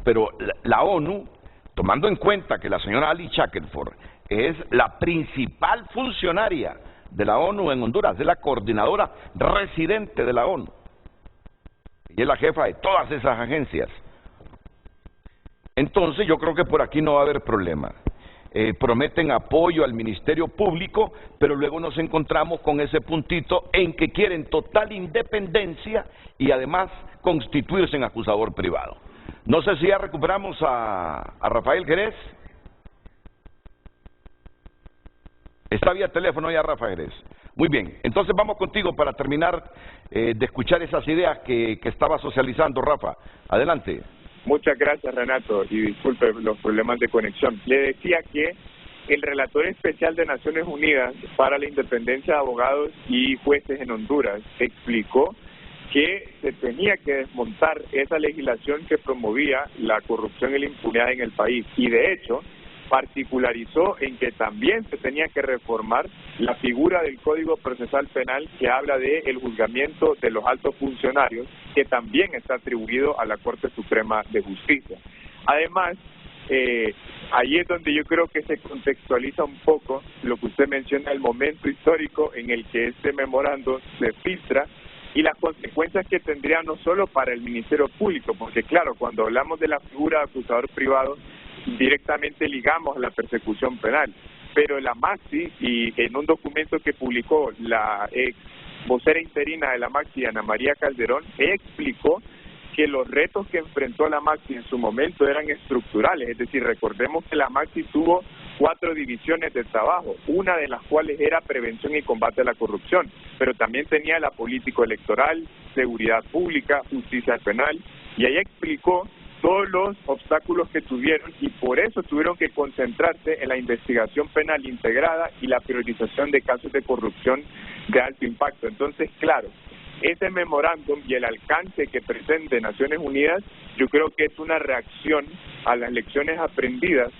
Pero la ONU, tomando en cuenta que la señora Ali Shackelford es la principal funcionaria de la ONU en Honduras, es la coordinadora residente de la ONU, y es la jefa de todas esas agencias, entonces yo creo que por aquí no va a haber problema. Prometen apoyo al Ministerio Público, pero luego nos encontramos con ese puntito en que quieren total independencia y además constituirse en acusador privado. No sé si ya recuperamos a Rafael Jerez. Está vía teléfono ya Rafael Jerez. Muy bien, entonces vamos contigo para terminar de escuchar esas ideas que estaba socializando, Rafa. Adelante. Muchas gracias, Renato, y disculpe los problemas de conexión. Le decía que el Relator Especial de Naciones Unidas para la Independencia de Abogados y Jueces en Honduras explicó que se tenía que desmontar esa legislación que promovía la corrupción y la impunidad en el país. Y de hecho, particularizó en que también se tenía que reformar la figura del Código Procesal Penal que habla de el juzgamiento de los altos funcionarios, que también está atribuido a la Corte Suprema de Justicia. Además, ahí es donde yo creo que se contextualiza un poco lo que usted menciona, el momento histórico en el que este memorando se filtra y las consecuencias que tendría no solo para el Ministerio Público, porque claro, cuando hablamos de la figura de acusador privado, directamente ligamos a la persecución penal, pero la Maxi, y en un documento que publicó la ex vocera interina de la Maxi, Ana María Calderón, explicó que los retos que enfrentó la Maxi en su momento eran estructurales, es decir, recordemos que la Maxi tuvo 4 divisiones de trabajo, una de las cuales era prevención y combate a la corrupción, pero también tenía la político-electoral, seguridad pública, justicia penal, y ahí explicó todos los obstáculos que tuvieron y por eso tuvieron que concentrarse en la investigación penal integrada y la priorización de casos de corrupción de alto impacto. Entonces, claro, ese memorándum y el alcance que pretende Naciones Unidas, yo creo que es una reacción a las lecciones aprendidas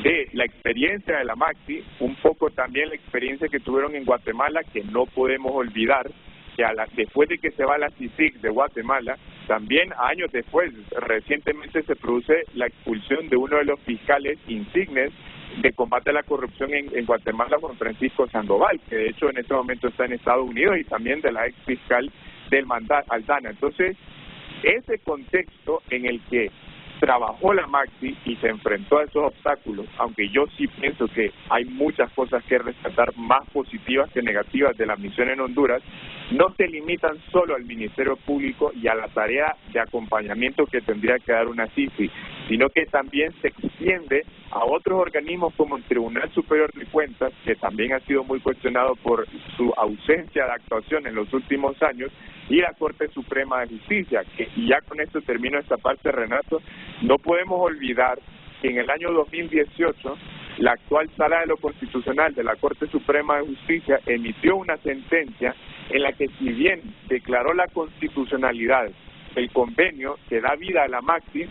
de la experiencia de la Maxi, un poco también la experiencia que tuvieron en Guatemala, que no podemos olvidar, que después de que se va la CICIG de Guatemala, también años después, recientemente se produce la expulsión de uno de los fiscales insignes de combate a la corrupción en Guatemala, Juan Francisco Sandoval, que de hecho en este momento está en Estados Unidos, y también de la ex fiscal del Aldana. Entonces, ese contexto en el que trabajó la Maxi y se enfrentó a esos obstáculos, aunque yo sí pienso que hay muchas cosas que rescatar, más positivas que negativas, de la misión en Honduras, no se limitan solo al Ministerio Público y a la tarea de acompañamiento que tendría que dar una CICI, sino que también se extiende a otros organismos como el Tribunal Superior de Cuentas, que también ha sido muy cuestionado por su ausencia de actuación en los últimos años, y la Corte Suprema de Justicia, y ya con esto termino esta parte, Renato. No podemos olvidar que en el año 2018 la actual Sala de lo Constitucional de la Corte Suprema de Justicia emitió una sentencia en la que, si bien declaró la constitucionalidad del convenio que da vida a la Maxi,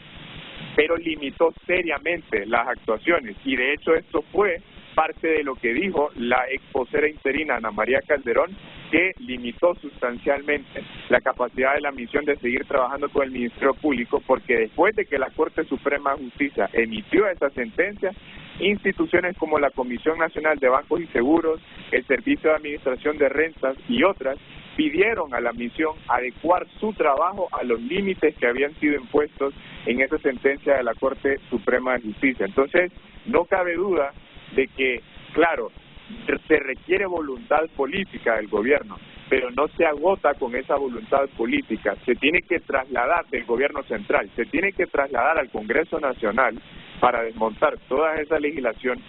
pero limitó seriamente las actuaciones, y de hecho esto fue parte de lo que dijo la ex vocera interina Ana María Calderón, que limitó sustancialmente la capacidad de la misión de seguir trabajando con el Ministerio Público, porque después de que la Corte Suprema de Justicia emitió esa sentencia, instituciones como la Comisión Nacional de Bancos y Seguros, el Servicio de Administración de Rentas y otras pidieron a la misión adecuar su trabajo a los límites que habían sido impuestos en esa sentencia de la Corte Suprema de Justicia. Entonces, no cabe duda de que, claro, se requiere voluntad política del gobierno, pero no se agota con esa voluntad política. Se tiene que trasladar del gobierno central, se tiene que trasladar al Congreso Nacional para desmontar toda esa legislación,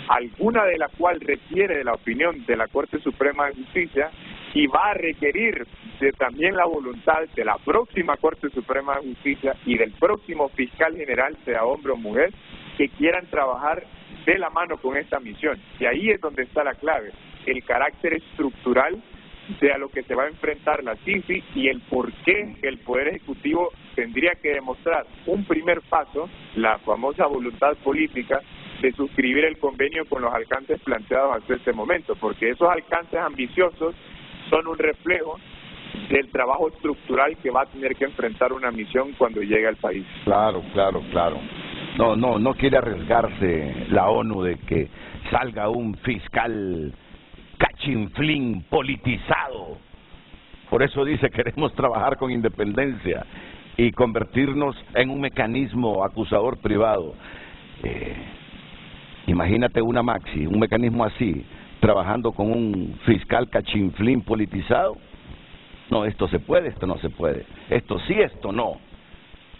alguna de la cual requiere de la opinión de la Corte Suprema de Justicia, y va a requerir de también la voluntad de la próxima Corte Suprema de Justicia y del próximo fiscal general, sea hombre o mujer, que quieran trabajar de la mano con esta misión. Y ahí es donde está la clave, el carácter estructural de a lo que se va a enfrentar la CICI y el por qué el Poder Ejecutivo tendría que demostrar un primer paso, la famosa voluntad política de suscribir el convenio con los alcances planteados hasta este momento, porque esos alcances ambiciosos son un reflejo del trabajo estructural que va a tener que enfrentar una misión cuando llegue al país. Claro. No quiere arriesgarse la ONU de que salga un fiscal cachinflín politizado. Por eso dice, queremos trabajar con independencia y convertirnos en un mecanismo acusador privado. Imagínate una Maxi, un mecanismo así, trabajando con un fiscal cachinflín politizado. No, esto se puede, esto no se puede. Esto sí, esto no.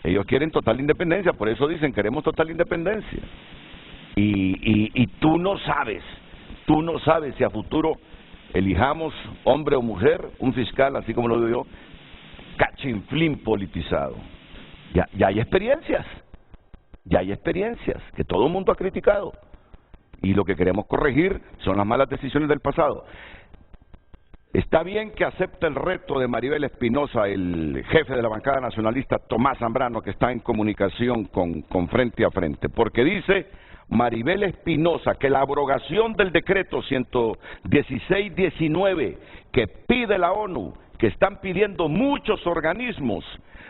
Ellos quieren total independencia, por eso dicen, queremos total independencia. Y tú no sabes si a futuro elijamos, hombre o mujer, un fiscal, así como lo digo yo, cachinflín politizado. Ya hay experiencias que todo el mundo ha criticado. Y lo que queremos corregir son las malas decisiones del pasado. Está bien que acepte el reto de Maribel Espinosa, el jefe de la bancada nacionalista Tomás Zambrano, que está en comunicación con Frente a Frente, porque dice, Maribel Espinosa que la abrogación del decreto 116-19 que pide la ONU, que están pidiendo muchos organismos,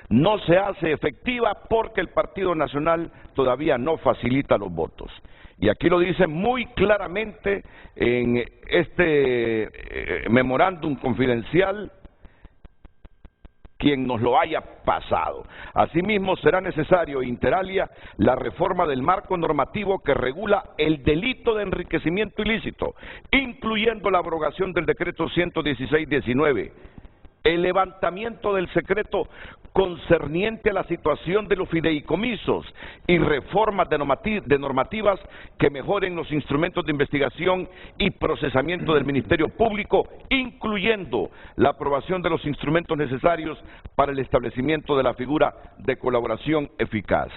no se hace efectiva porque el Partido Nacional todavía no facilita los votos. Y aquí lo dice muy claramente en este memorándum confidencial quien nos lo haya pasado. Asimismo, será necesario, inter alia, la reforma del marco normativo que regula el delito de enriquecimiento ilícito, incluyendo la abrogación del decreto 116-19, el levantamiento del secreto concerniente a la situación de los fideicomisos y reformas de normativas que mejoren los instrumentos de investigación y procesamiento del Ministerio Público, incluyendo la aprobación de los instrumentos necesarios para el establecimiento de la figura de colaboración eficaz.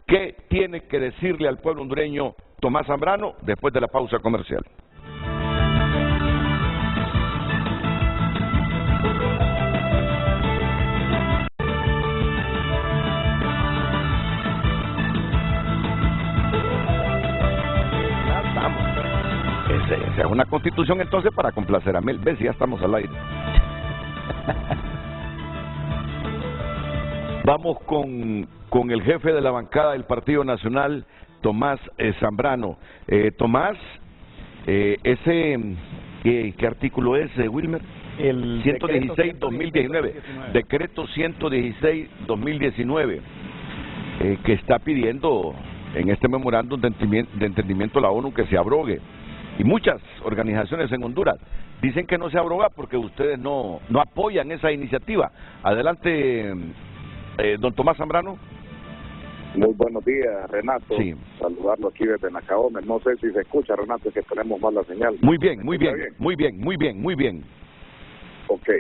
¿Qué tiene que decirle al pueblo hondureño Tomás Zambrano después de la pausa comercial? Esa es una constitución entonces para complacer a Mel. ¿Ves? Ya estamos al aire. Vamos con el jefe de la bancada del Partido Nacional, Tomás Zambrano. Tomás, ¿qué artículo es, Wilmer? El 116-2019, decreto 116-2019, que está pidiendo en este memorándum de entendimiento la ONU que se abrogue. Y muchas organizaciones en Honduras dicen que no se abroga porque ustedes no apoyan esa iniciativa. Adelante, don Tomás Zambrano. Muy buenos días, Renato. Sí. Saludarlo aquí desde Nacaome. No sé si se escucha, Renato, es que tenemos mala señal. Muy bien, muy bien, muy bien, muy bien, muy bien. Ok,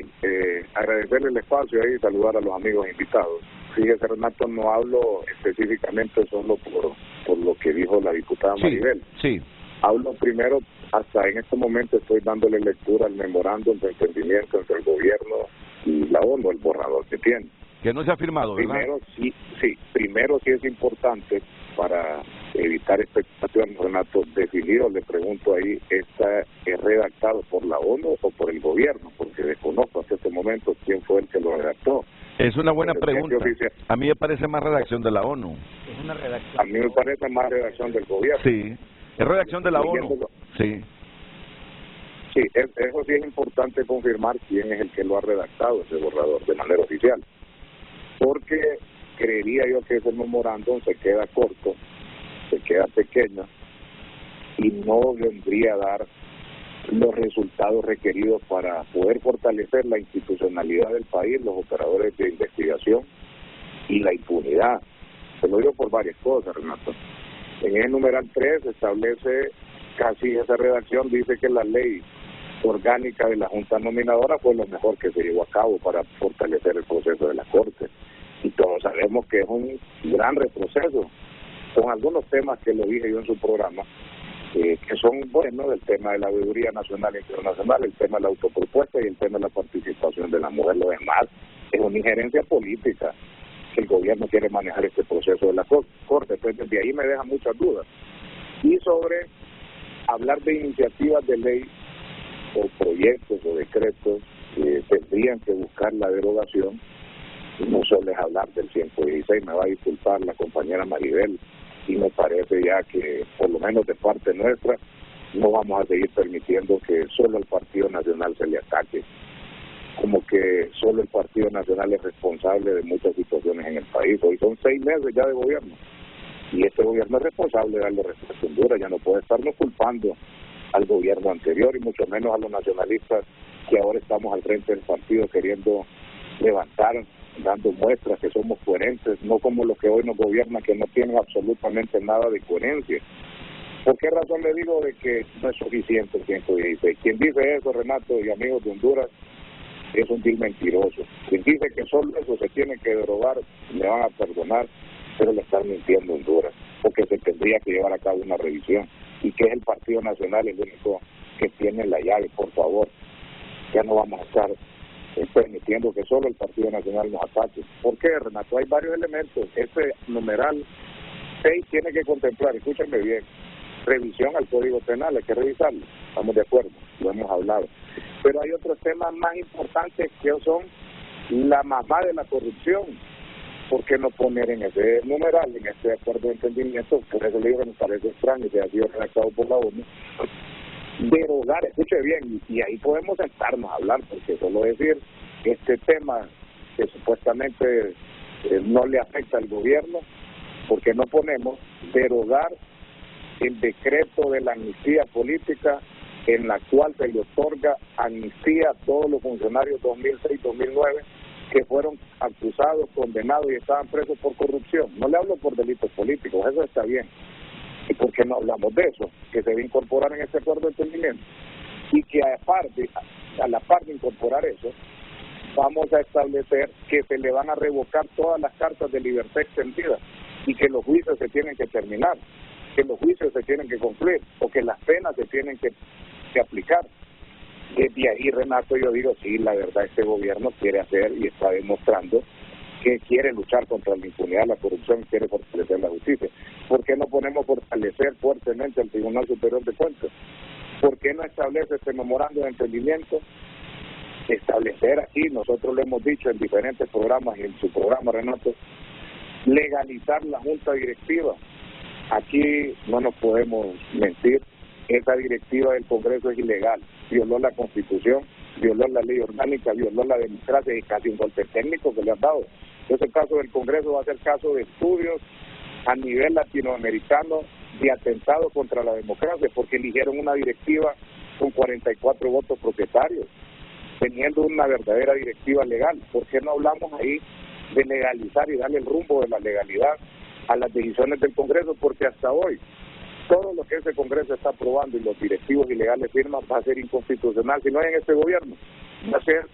agradecerle el espacio y saludar a los amigos invitados. Fíjese, Renato, no hablo específicamente solo por lo que dijo la diputada Maribel. Sí. Hablo primero, hasta en este momento estoy dándole lectura al memorándum de entendimiento entre el gobierno y la ONU, el borrador que tiene. Que no se ha firmado, ¿verdad? Primero sí es importante para evitar expectativas, Renato, definir, o le pregunto ahí, ¿está redactado por la ONU o por el gobierno? Porque desconozco hasta este momento quién fue el que lo redactó. Es una buena pregunta. A mí me parece más redacción de la ONU. Es una redacción. A mí me parece más redacción del gobierno. Sí. Es redacción de la ONU. Sí. Sí, eso sí es importante confirmar quién es el que lo ha redactado, ese borrador, de manera oficial. Porque creería yo que ese memorándum se queda corto, se queda pequeño, y no vendría a dar los resultados requeridos para poder fortalecer la institucionalidad del país, los operadores de investigación y la impunidad. Se lo digo por varias cosas, Renato. En el numeral 3 establece casi esa redacción, dice que la ley orgánica de la Junta Nominadora fue lo mejor que se llevó a cabo para fortalecer el proceso de la Corte. Y todos sabemos que es un gran retroceso, con algunos temas que lo dije yo en su programa, que son buenos, el tema de la veeduría nacional e internacional, el tema de la autopropuesta y el tema de la participación de la mujer. Lo demás es una injerencia política que el gobierno quiere manejar este proceso de la Corte. Entonces, de ahí me deja muchas dudas. Y sobre hablar de iniciativas de ley o proyectos o decretos que tendrían que buscar la derogación, no solo es hablar del 116, me va a disculpar la compañera Maribel, y me parece ya que, por lo menos de parte nuestra, no vamos a seguir permitiendo que solo al Partido Nacional se le ataque, como que solo el Partido Nacional es responsable de muchas situaciones en el país. Hoy son 6 meses ya de gobierno, y este gobierno es responsable de darle respuesta a Honduras. Ya no puede estarnos culpando al gobierno anterior, y mucho menos a los nacionalistas que ahora estamos al frente del partido queriendo levantar, dando muestras que somos coherentes, no como los que hoy nos gobiernan, que no tienen absolutamente nada de coherencia. ¿Por qué razón le digo de que no es suficiente el 116? Quien dice eso, Renato y amigos de Honduras, es un vil mentiroso. Quien dice que solo eso se tiene que derogar, le van a perdonar, pero le están mintiendo a Honduras, porque se tendría que llevar a cabo una revisión, y que es el Partido Nacional el único que tiene la llave. Por favor, ya no vamos a estar permitiendo que solo el Partido Nacional nos ataque. ¿Por qué, Renato? Hay varios elementos. Este numeral 6 tiene que contemplar, escúchenme bien, revisión al Código Penal, hay que revisarlo, estamos de acuerdo, lo hemos hablado. Pero hay otros temas más importantes que son la mamá de la corrupción. ¿Por qué no poner en ese numeral, en este acuerdo de entendimiento? Por eso le digo que me parece extraño que ha sido redactado por la ONU, derogar, escuche bien, y ahí podemos sentarnos a hablar, porque solo decir que este tema que supuestamente no le afecta al gobierno, porque no ponemos derogar el decreto de la amnistía política en la cual se le otorga amnistía a todos los funcionarios 2006-2009 que fueron acusados, condenados y estaban presos por corrupción. No le hablo por delitos políticos, eso está bien. ¿Y por qué no hablamos de eso? Que se debe incorporar en este acuerdo de entendimiento. Y que a la par de incorporar eso, vamos a establecer que se le van a revocar todas las cartas de libertad extendida y que los juicios se tienen que terminar, que los juicios se tienen que concluir o que las penas se tienen que aplicar. Desde ahí, Renato, yo digo, sí, la verdad este gobierno quiere hacer y está demostrando que quiere luchar contra la impunidad, la corrupción, y quiere fortalecer la justicia. ¿Por qué no ponemos fortalecer fuertemente el Tribunal Superior de Cuentas? ¿Por qué no establece este memorando de entendimiento? Establecer aquí, nosotros lo hemos dicho en diferentes programas y en su programa, Renato, legalizar la junta directiva. Aquí no nos podemos mentir, esa directiva del Congreso es ilegal, violó la Constitución, violó la ley orgánica, violó la democracia y casi un golpe técnico que le han dado. Ese caso del Congreso va a ser caso de estudios a nivel latinoamericano de atentado contra la democracia, porque eligieron una directiva con 44 votos propietarios, teniendo una verdadera directiva legal. ¿Por qué no hablamos ahí de legalizar y darle el rumbo de la legalidad a las decisiones del Congreso? Porque hasta hoy todo lo que ese Congreso está aprobando y los directivos ilegales firman va a ser inconstitucional, si no es en este gobierno, va a ser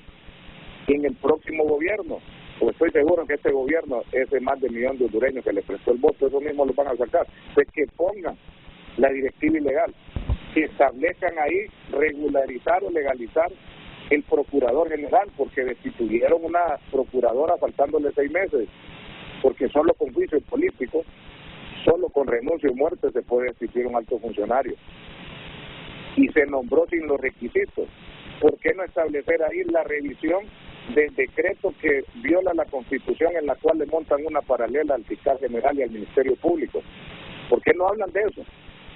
en el próximo gobierno. Pues estoy seguro que este gobierno, ese más de 1 millón de hondureños que le prestó el voto, eso mismo lo van a sacar. Pues que pongan la directiva ilegal, que establezcan ahí regularizar o legalizar el procurador general, porque destituyeron una procuradora faltándole 6 meses, porque solo con juicio político, solo con renuncio y muerte se puede destituir un alto funcionario. Y se nombró sin los requisitos. ¿Por qué no establecer ahí la revisión del decreto que viola la Constitución, en la cual le montan una paralela al fiscal general y al Ministerio Público? ¿Por qué no hablan de eso?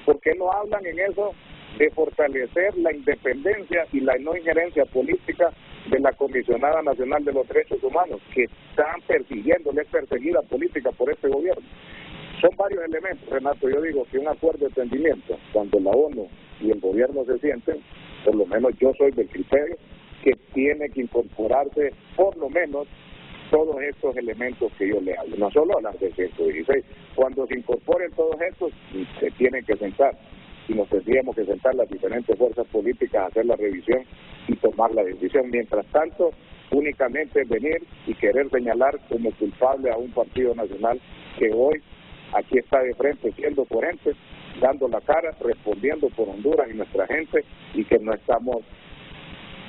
¿Por qué no hablan en eso de fortalecer la independencia y la no injerencia política de la Comisionada Nacional de los Derechos Humanos, que están persiguiéndole, es perseguida política por este gobierno? Son varios elementos, Renato. Yo digo que un acuerdo de entendimiento, cuando la ONU y el gobierno se sienten, por lo menos yo soy del criterio que tiene que incorporarse por lo menos todos estos elementos que yo le hablo, no solo hablar de 116. Cuando se incorporen todos estos, se tienen que sentar, y nos tendríamos que sentar las diferentes fuerzas políticas a hacer la revisión y tomar la decisión. Mientras tanto, únicamente venir y querer señalar como culpable a un partido nacional que hoy aquí está de frente, siendo coherente, dando la cara, respondiendo por Honduras y nuestra gente, y que no estamos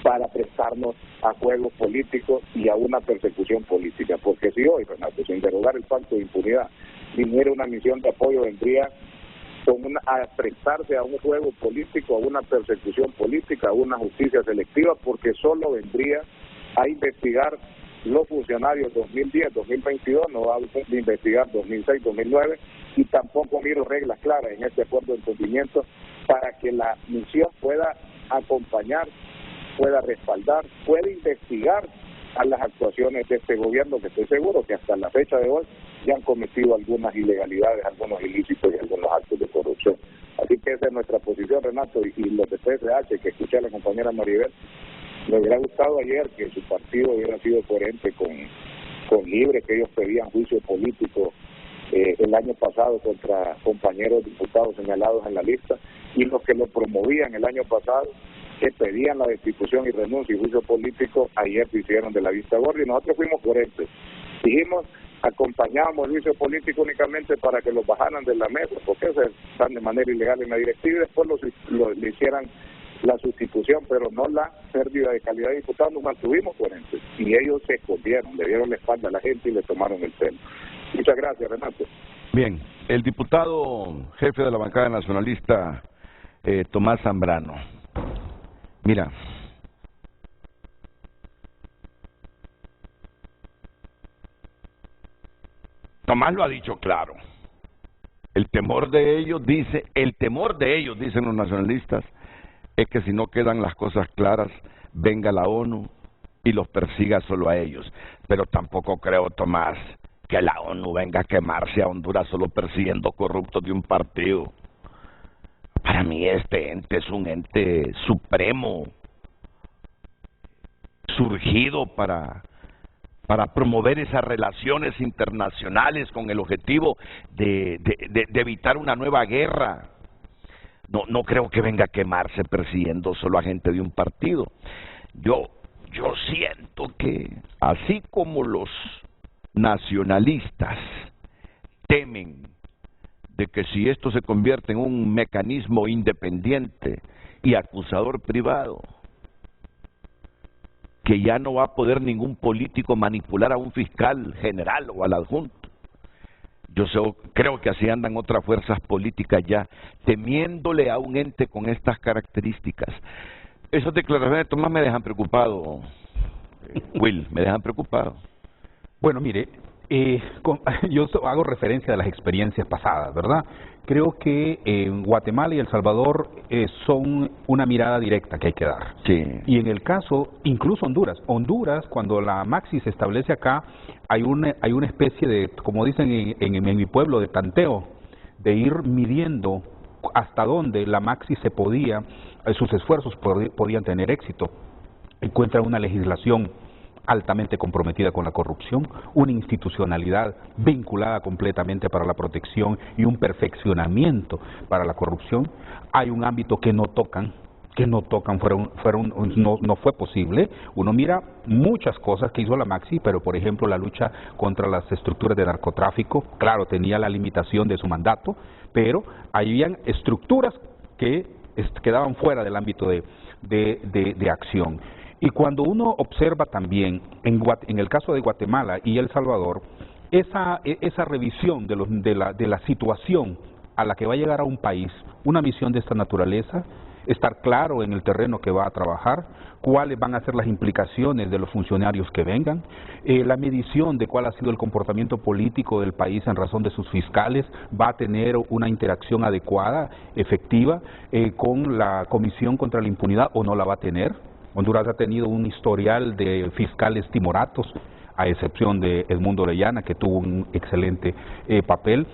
para prestarnos a juegos políticos y a una persecución política. Porque si hoy, Renato, sin derogar el pacto de impunidad, viniera una misión de apoyo, vendría a prestarse a un juego político, a una persecución política, a una justicia selectiva, porque solo vendría a investigar los funcionarios 2010, 2022, no va a investigar 2006, 2009, y tampoco miro reglas claras en este acuerdo de entendimiento para que la misión pueda acompañar, pueda respaldar, pueda investigar a las actuaciones de este gobierno, que estoy seguro que hasta la fecha de hoy ya han cometido algunas ilegalidades, algunos ilícitos y algunos actos de corrupción. Así que esa es nuestra posición, Renato, y los de PSH, que escuché a la compañera Maribel. Me hubiera gustado ayer que su partido hubiera sido coherente con Libre, que ellos pedían juicio político el año pasado contra compañeros diputados señalados en la lista, y los que lo promovían el año pasado, que pedían la destitución y renuncia y juicio político, ayer se hicieron de la vista gorda, y nosotros fuimos coherentes. Dijimos, acompañábamos el juicio político únicamente para que los bajaran de la mesa, porque están de manera ilegal en la directiva, y después le hicieran la sustitución, pero no la pérdida de calidad de diputados. Nos mantuvimos coherentes, y ellos se escondieron, le dieron la espalda a la gente y le tomaron el pelo. Muchas gracias, Renato. Bien, el diputado jefe de la bancada nacionalista, Tomás Zambrano. Mira, Tomás lo ha dicho claro. El temor de ellos, dicen los nacionalistas, es que si no quedan las cosas claras, venga la ONU y los persiga solo a ellos. Pero tampoco creo, Tomás, que la ONU venga a quemarse a Honduras solo persiguiendo corruptos de un partido. Para mí este ente es un ente supremo, surgido para promover esas relaciones internacionales con el objetivo de evitar una nueva guerra. No creo que venga a quemarse persiguiendo solo a gente de un partido. Yo siento que así como los nacionalistas temen de que si esto se convierte en un mecanismo independiente y acusador privado, que ya no va a poder ningún político manipular a un fiscal general o al adjunto. Creo que así andan otras fuerzas políticas ya, temiéndole a un ente con estas características. Esas declaraciones de Tomás me dejan preocupado, Will, me dejan preocupado. Bueno, mire, yo hago referencia a las experiencias pasadas, ¿verdad? Creo que Guatemala y El Salvador son una mirada directa que hay que dar. Sí. Y en el caso, incluso Honduras, cuando la Maxi se establece acá, hay una especie de, como dicen en mi pueblo, de tanteo, de ir midiendo hasta dónde la Maxi sus esfuerzos podían tener éxito. Encuentra una legislación altamente comprometida con la corrupción, una institucionalidad vinculada completamente para la protección y un perfeccionamiento para la corrupción. Hay un ámbito que no tocan, no fue posible. Uno mira muchas cosas que hizo la Maxi, pero por ejemplo la lucha contra las estructuras de narcotráfico, claro, tenía la limitación de su mandato, pero habían estructuras que quedaban fuera del ámbito de acción. Y cuando uno observa también, en el caso de Guatemala y El Salvador, esa revisión de la situación a la que va a llegar a un país, una misión de esta naturaleza, estar claro en el terreno que va a trabajar, cuáles van a ser las implicaciones de los funcionarios que vengan, la medición de cuál ha sido el comportamiento político del país en razón de sus fiscales, va a tener una interacción adecuada, efectiva, con la Comisión contra la Impunidad o no la va a tener. Honduras ha tenido un historial de fiscales timoratos, a excepción de Edmundo Orellana, que tuvo un excelente papel.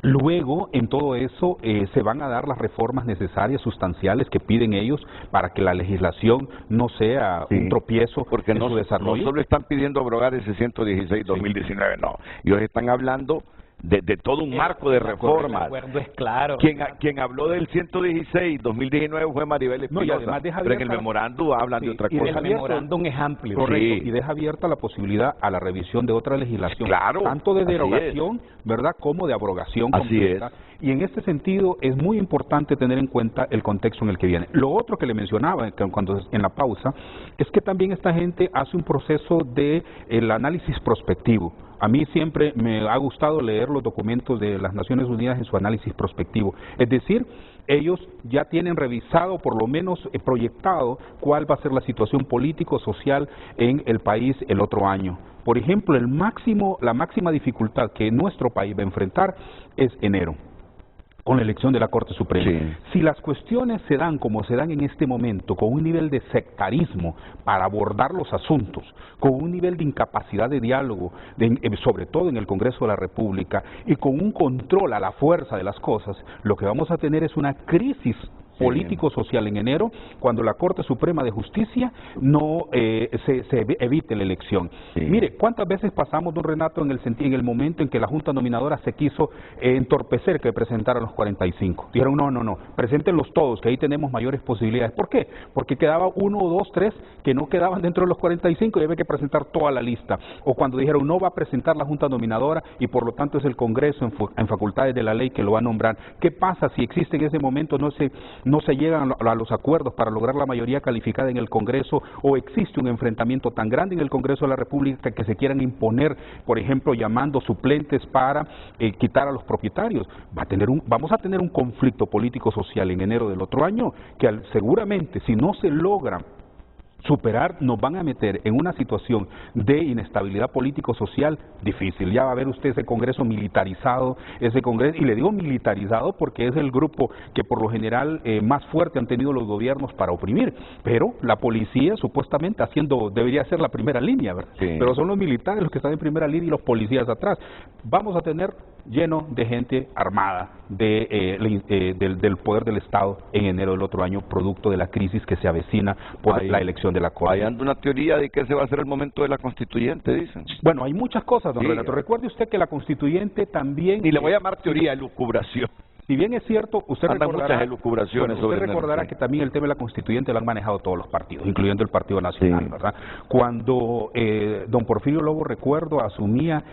Luego, en todo eso, se van a dar las reformas necesarias, sustanciales, que piden ellos para que la legislación no sea un tropiezo en su desarrollo. No solo están pidiendo abrogar ese 116-2019, no. Ellos están hablando de todo un marco de reformas. El acuerdo es claro. Quien habló del 116-2019 fue Maribel Espinosa, pero en el memorándum hablan de otra cosa. El memorándum es amplio. Correcto, y deja abierta la posibilidad a la revisión de otra legislación, tanto de derogación, ¿verdad?, como de abrogación completa. Y en este sentido es muy importante tener en cuenta el contexto en el que viene. Lo otro que le mencionaba cuando en la pausa es que también esta gente hace un proceso de el análisis prospectivo. A mí siempre me ha gustado leer los documentos de las Naciones Unidas en su análisis prospectivo. Es decir, ellos ya tienen revisado, por lo menos proyectado, cuál va a ser la situación político-social en el país el otro año. Por ejemplo, la máxima dificultad que nuestro país va a enfrentar es enero, con la elección de la Corte Suprema. Sí. Si las cuestiones se dan como se dan en este momento, con un nivel de sectarismo para abordar los asuntos, con un nivel de incapacidad de diálogo, sobre todo en el Congreso de la República, y con un control a la fuerza de las cosas, lo que vamos a tener es una crisis político-social en enero, cuando la Corte Suprema de Justicia no se evite la elección. Sí. Mire, ¿cuántas veces pasamos, don Renato, en el momento en que la Junta Nominadora se quiso entorpecer que presentaran los 45? Dijeron, no, preséntenlos todos, que ahí tenemos mayores posibilidades. ¿Por qué? Porque quedaba 1, 2, 3 que no quedaban dentro de los 45 y había que presentar toda la lista. O cuando dijeron, no va a presentar la Junta Nominadora y por lo tanto es el Congreso en facultades de la ley que lo va a nombrar. ¿Qué pasa si existe en ese momento, no no se llegan a los acuerdos para lograr la mayoría calificada en el Congreso, o existe un enfrentamiento tan grande en el Congreso de la República que se quieran imponer, por ejemplo, llamando suplentes para quitar a los propietarios. Vamos a tener un conflicto político-social en enero del otro año que seguramente, si no se logra superar, nos van a meter en una situación de inestabilidad político-social difícil. Ya va a ver usted ese Congreso militarizado, y le digo militarizado porque es el grupo que por lo general más fuerte han tenido los gobiernos para oprimir, pero la policía supuestamente debería ser la primera línea, ¿verdad? Sí. Pero son los militares los que están en primera línea y los policías atrás. Vamos a tener lleno de gente armada del poder del Estado en enero del otro año, producto de la crisis que se avecina por la elección de la Corte. Hay una teoría de que ese va a ser el momento de la constituyente, dicen. Bueno, hay muchas cosas, don Renato. Recuerde usted que la constituyente también... Y le voy a llamar teoría de lucubración. Si bien es cierto, usted recordará que también el tema de la constituyente lo han manejado todos los partidos, incluyendo el Partido Nacional, sí, ¿verdad? Cuando don Porfirio Lobo, recuerdo, asumía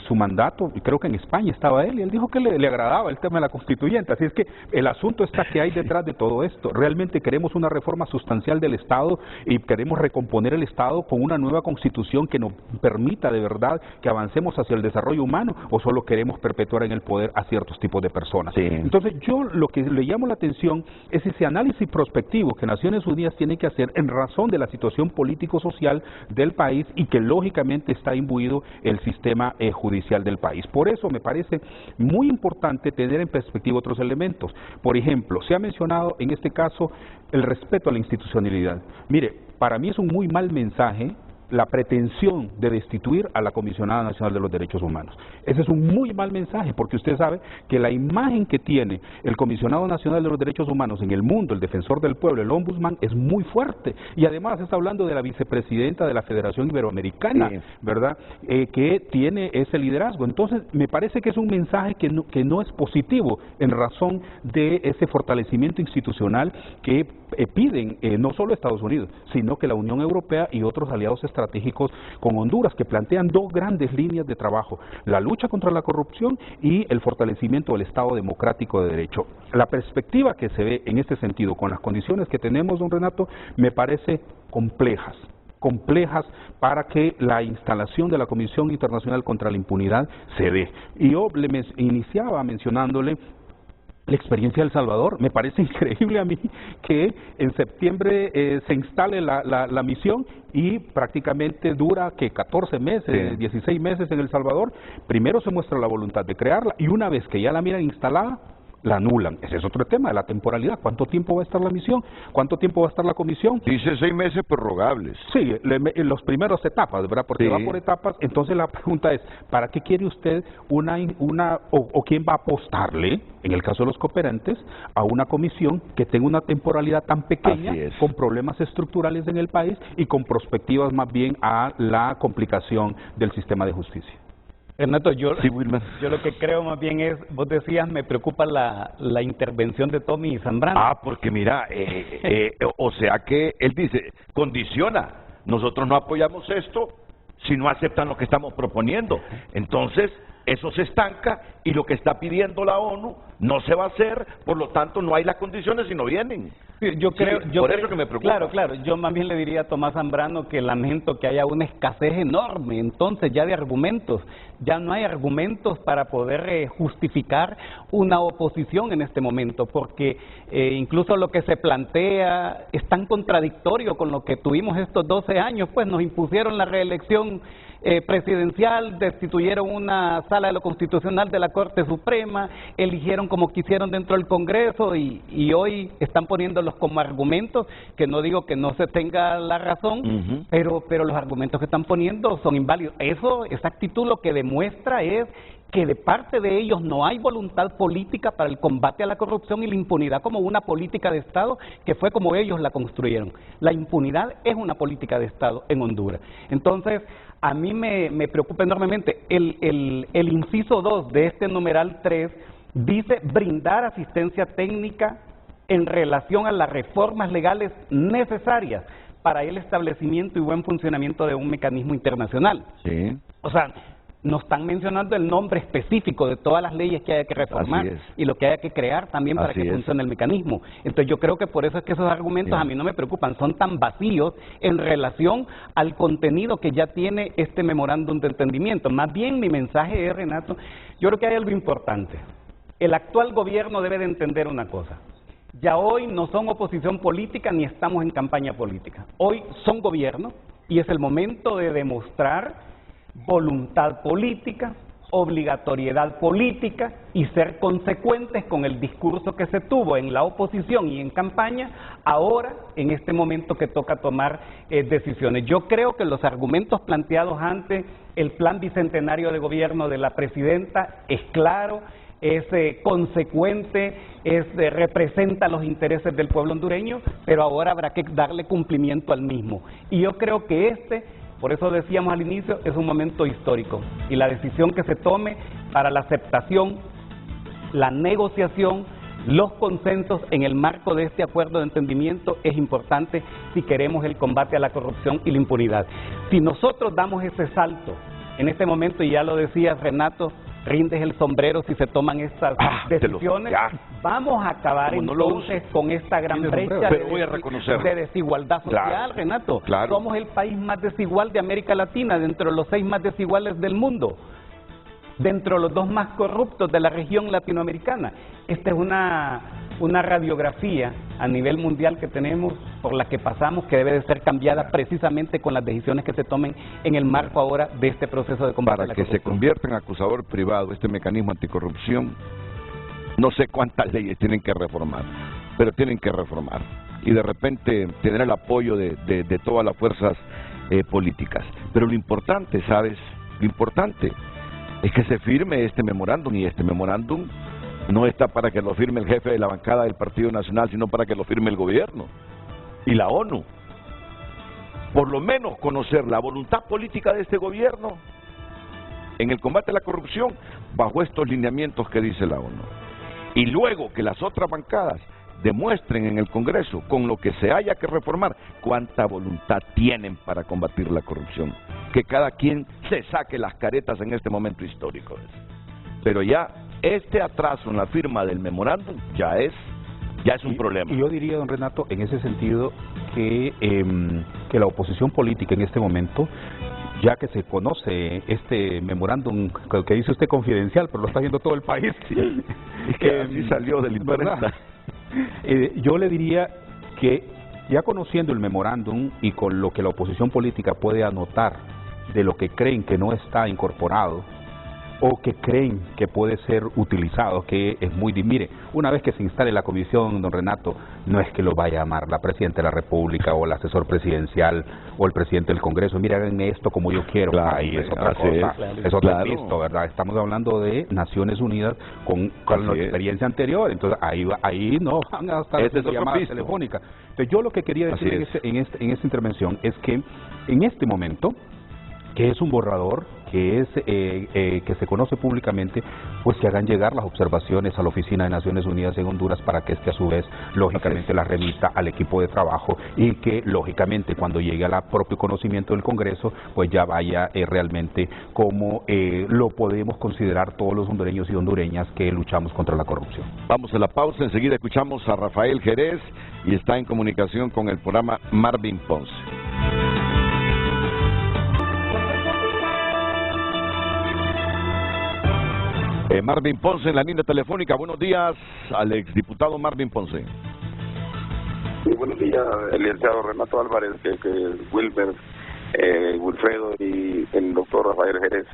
su mandato, y creo que en España estaba él, y él dijo que le agradaba el tema de la constituyente. Así es que el asunto está que hay detrás de todo esto. Realmente queremos una reforma sustancial del Estado y queremos recomponer el Estado con una nueva constitución que nos permita de verdad que avancemos hacia el desarrollo humano, o solo queremos perpetuar en el poder a ciertos tipos de personas. Sí. Entonces, yo lo que le llamo la atención es ese análisis prospectivo que Naciones Unidas tiene que hacer en razón de la situación político-social del país y que lógicamente está imbuido el sistema judicial del país. Por eso me parece muy importante tener en perspectiva otros elementos. Por ejemplo, se ha mencionado en este caso el respeto a la institucionalidad. Mire, para mí es un muy mal mensaje la pretensión de destituir a la Comisionada Nacional de los Derechos Humanos. Ese es un muy mal mensaje, porque usted sabe que la imagen que tiene el Comisionado Nacional de los Derechos Humanos en el mundo, el defensor del pueblo, el ombudsman, es muy fuerte. Y además está hablando de la vicepresidenta de la Federación Iberoamericana, sí, ¿verdad? Que tiene ese liderazgo. Entonces, me parece que es un mensaje que no es positivo en razón de ese fortalecimiento institucional que piden no solo Estados Unidos, sino que la Unión Europea y otros aliados estratégicos con Honduras, que plantean dos grandes líneas de trabajo: la lucha contra la corrupción y el fortalecimiento del Estado democrático de derecho. La perspectiva que se ve en este sentido, con las condiciones que tenemos, don Renato, me parece complejas para que la instalación de la Comisión Internacional contra la Impunidad se dé. Y yo iniciaba mencionándole la experiencia de El Salvador. Me parece increíble a mí que en septiembre se instale la misión y prácticamente dura que 14 meses, sí, 16 meses en El Salvador. Primero se muestra la voluntad de crearla y una vez que ya la miran instalada, la anulan. Ese es otro tema de la temporalidad. ¿Cuánto tiempo va a estar la misión? ¿Cuánto tiempo va a estar la comisión? Dice 6 meses prorrogables. Sí, en las primeras etapas, ¿verdad? Porque sí, va por etapas. Entonces la pregunta es, ¿para qué quiere usted o quién va a apostarle, en el caso de los cooperantes, a una comisión que tenga una temporalidad tan pequeña, con problemas estructurales en el país y con perspectivas más bien a la complicación del sistema de justicia? Renato, yo lo que creo más bien es, vos decías, me preocupa la intervención de Tommy Zambrano. Porque mira, o sea que él dice, condiciona, nosotros no apoyamos esto si no aceptan lo que estamos proponiendo. Entonces, eso se estanca y lo que está pidiendo la ONU no se va a hacer, por lo tanto no hay las condiciones y no vienen. Sí, por eso que me preocupa. Claro, yo más bien le diría a Tomás Zambrano que lamento que haya una escasez enorme entonces ya de argumentos. Ya no hay argumentos para poder justificar una oposición en este momento, porque incluso lo que se plantea es tan contradictorio con lo que tuvimos estos 12 años, pues nos impusieron la reelección presidencial, destituyeron una sala de lo constitucional de la Corte Suprema, eligieron como quisieron dentro del Congreso y hoy están poniéndolos como argumentos, que no digo que no se tenga la razón, pero los argumentos que están poniendo son inválidos. Esa actitud lo que demuestra es que de parte de ellos no hay voluntad política para el combate a la corrupción y la impunidad como una política de Estado, que fue como ellos la construyeron. La impunidad es una política de Estado en Honduras. Entonces, a mí me preocupa enormemente. El inciso 2 de este numeral 3 dice brindar asistencia técnica en relación a las reformas legales necesarias para el establecimiento y buen funcionamiento de un mecanismo internacional. Sí. O sea, no están mencionando el nombre específico de todas las leyes que haya que reformar y lo que haya que crear también para que funcione el mecanismo. Entonces yo creo que por eso es que esos argumentos a mí no me preocupan, son tan vacíos en relación al contenido que ya tiene este memorándum de entendimiento. Más bien mi mensaje es, Renato, yo creo que hay algo importante. El actual gobierno debe de entender una cosa. Ya hoy no son oposición política ni estamos en campaña política. Hoy son gobierno y es el momento de demostrar voluntad política, obligatoriedad política y ser consecuentes con el discurso que se tuvo en la oposición y en campaña, ahora en este momento que toca tomar decisiones. Yo creo que los argumentos planteados ante el plan bicentenario de gobierno de la presidenta es claro, es consecuente, representa los intereses del pueblo hondureño, pero ahora habrá que darle cumplimiento al mismo. Y yo creo que por eso decíamos al inicio, es un momento histórico y la decisión que se tome para la aceptación, la negociación, los consensos en el marco de este acuerdo de entendimiento es importante si queremos el combate a la corrupción y la impunidad. Si nosotros damos ese salto en este momento, y ya lo decía Renato, rindes el sombrero si se toman estas decisiones, vamos a acabar entonces con esta gran brecha de desigualdad social, Renato. Somos el país más desigual de América Latina, dentro de los 6 más desiguales del mundo, dentro de los 2 más corruptos de la región latinoamericana. Esta es una radiografía a nivel mundial que tenemos, por la que pasamos, que debe de ser cambiada precisamente con las decisiones que se tomen en el marco ahora de este proceso de combate a la corrupción. Para que se convierta en acusador privado este mecanismo anticorrupción, no sé cuántas leyes tienen que reformar, pero tienen que reformar. Y de repente tener el apoyo de todas las fuerzas políticas. Pero lo importante, ¿sabes? Lo importante es que se firme este memorándum, y este memorándum no está para que lo firme el jefe de la bancada del Partido Nacional, sino para que lo firme el gobierno y la ONU. Por lo menos conocer la voluntad política de este gobierno en el combate a la corrupción bajo estos lineamientos que dice la ONU. Y luego que las otras bancadas demuestren en el Congreso, con lo que se haya que reformar, cuánta voluntad tienen para combatir la corrupción. Que cada quien se saque las caretas en este momento histórico. Pero ya este atraso en la firma del memorándum ya es un problema. Y yo diría, don Renato, en ese sentido, que la oposición política en este momento, ya que se conoce este memorándum, que dice usted confidencial, pero lo está viendo todo el país. Sí. Es que así salió del imprenta. Yo le diría que ya conociendo el memorándum y con lo que la oposición política puede anotar de lo que creen que no está incorporado o que creen que puede ser utilizado, que es muy... Mire, una vez que se instale la comisión, don Renato, no es que lo vaya a llamar la Presidenta de la República o el asesor presidencial o el Presidente del Congreso, mire, háganme esto como yo quiero. Claro, ahí es otra cosa, es otro listo, ¿verdad? Estamos hablando de Naciones Unidas con la experiencia anterior, entonces ahí no van a estar haciendo llamadas telefónicas. Entonces yo lo que quería decir en esta intervención es que en este momento, que es un borrador, que se conoce públicamente, pues que hagan llegar las observaciones a la Oficina de Naciones Unidas en Honduras para que a su vez, lógicamente, las remita al equipo de trabajo y que, lógicamente, cuando llegue al propio conocimiento del Congreso, pues ya vaya realmente como lo podemos considerar todos los hondureños y hondureñas que luchamos contra la corrupción. Vamos a la pausa, enseguida escuchamos a Rafael Jerez y está en comunicación con el programa Marvin Ponce. Marvin Ponce en la línea telefónica. Buenos días al exdiputado Marvin Ponce. Sí, buenos días, el licenciado Renato Álvarez, Wilmer, Wilfredo y el doctor Rafael Jerez.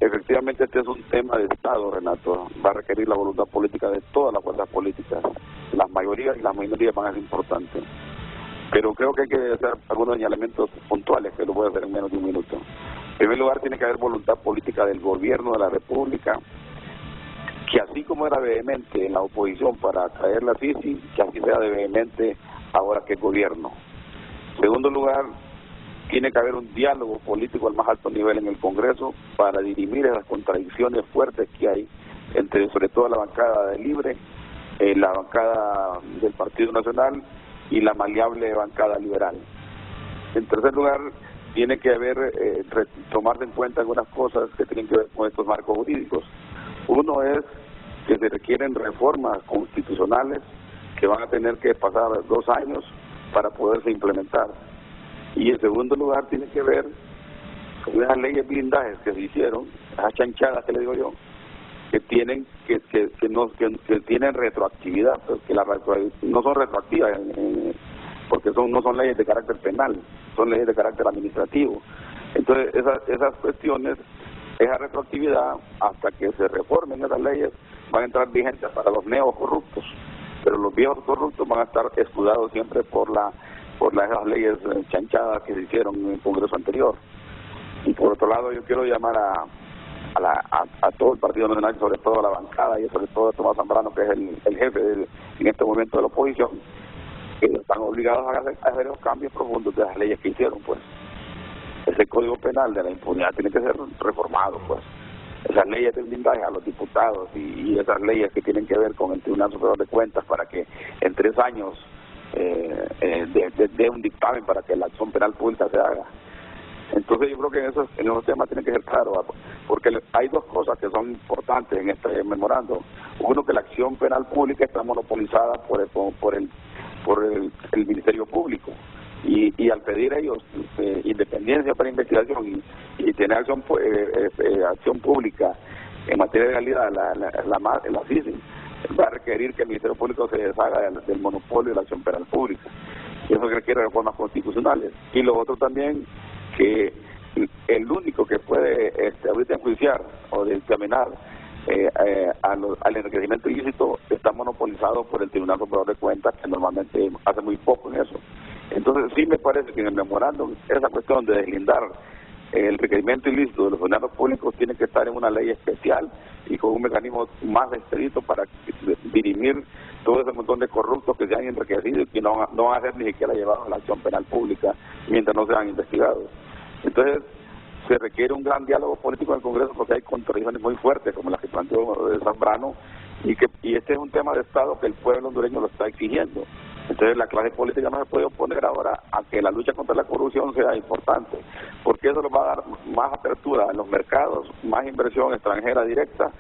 Efectivamente, este es un tema de Estado, Renato. Va a requerir la voluntad política de todas las fuerzas políticas. Las mayorías y las minorías van a ser importantes. Pero creo que hay que hacer algunos señalamientos puntuales, que lo voy a hacer en menos de un minuto. En primer lugar, tiene que haber voluntad política del gobierno de la República, que así como era vehemente en la oposición para traer la CICI, que así sea de vehemente ahora que es gobierno. En segundo lugar, tiene que haber un diálogo político al más alto nivel en el Congreso para dirimir esas contradicciones fuertes que hay entre, sobre todo, la bancada de Libre, la bancada del Partido Nacional y la maleable bancada liberal. En tercer lugar, tiene que haber, tomarse en cuenta algunas cosas que tienen que ver con estos marcos jurídicos. Uno es que se requieren reformas constitucionales que van a tener que pasar 2 años para poderse implementar. Y en segundo lugar tiene que ver con esas leyes blindajes que se hicieron, esas chanchadas que le digo yo, que tienen que tienen retroactividad, pues que no son retroactivas porque no son leyes de carácter penal, son leyes de carácter administrativo. Entonces esas cuestiones, esa retroactividad, hasta que se reformen esas leyes, van a entrar vigentes para los neocorruptos, pero los viejos corruptos van a estar escudados siempre por esas leyes chanchadas que se hicieron en el Congreso anterior. Y por otro lado, yo quiero llamar a todo el Partido Nacional, sobre todo a la bancada y sobre todo a Tomás Zambrano, que es el jefe en este momento de la oposición, que están obligados a hacer los cambios profundos de las leyes que hicieron, pues. Ese Código Penal de la impunidad tiene que ser reformado, pues. Esas leyes de blindaje a los diputados y esas leyes que tienen que ver con el Tribunal Superior de Cuentas para que en 3 años dé un dictamen para que la acción penal pública se haga. Entonces yo creo que en esos temas tiene que ser claro, porque hay 2 cosas que son importantes en este memorando. Uno, que la acción penal pública está monopolizada por el Ministerio Público, y al pedir ellos independencia para investigación y tener acción pública en materia de legalidad, la CICI va a requerir que el Ministerio Público se deshaga del monopolio de la acción penal pública, y eso requiere reformas constitucionales. Y lo otro también, que el único que puede ahorita enjuiciar o dictaminar al enriquecimiento ilícito está monopolizado por el Tribunal Superior de Cuentas, que normalmente hace muy poco en eso. Entonces sí me parece que en el memorándum esa cuestión de deslindar el enriquecimiento ilícito de los funcionarios públicos tiene que estar en una ley especial y con un mecanismo más expedito para dirimir todo ese montón de corruptos que se han enriquecido y que no van a ser ni siquiera llevados a la acción penal pública mientras no sean investigados. Entonces se requiere un gran diálogo político en el Congreso, porque hay contradicciones muy fuertes como las que planteó Zambrano, y este es un tema de Estado que el pueblo hondureño lo está exigiendo. Entonces la clase política no se puede oponer ahora a que la lucha contra la corrupción sea importante, porque eso nos va a dar más apertura en los mercados, más inversión extranjera directa,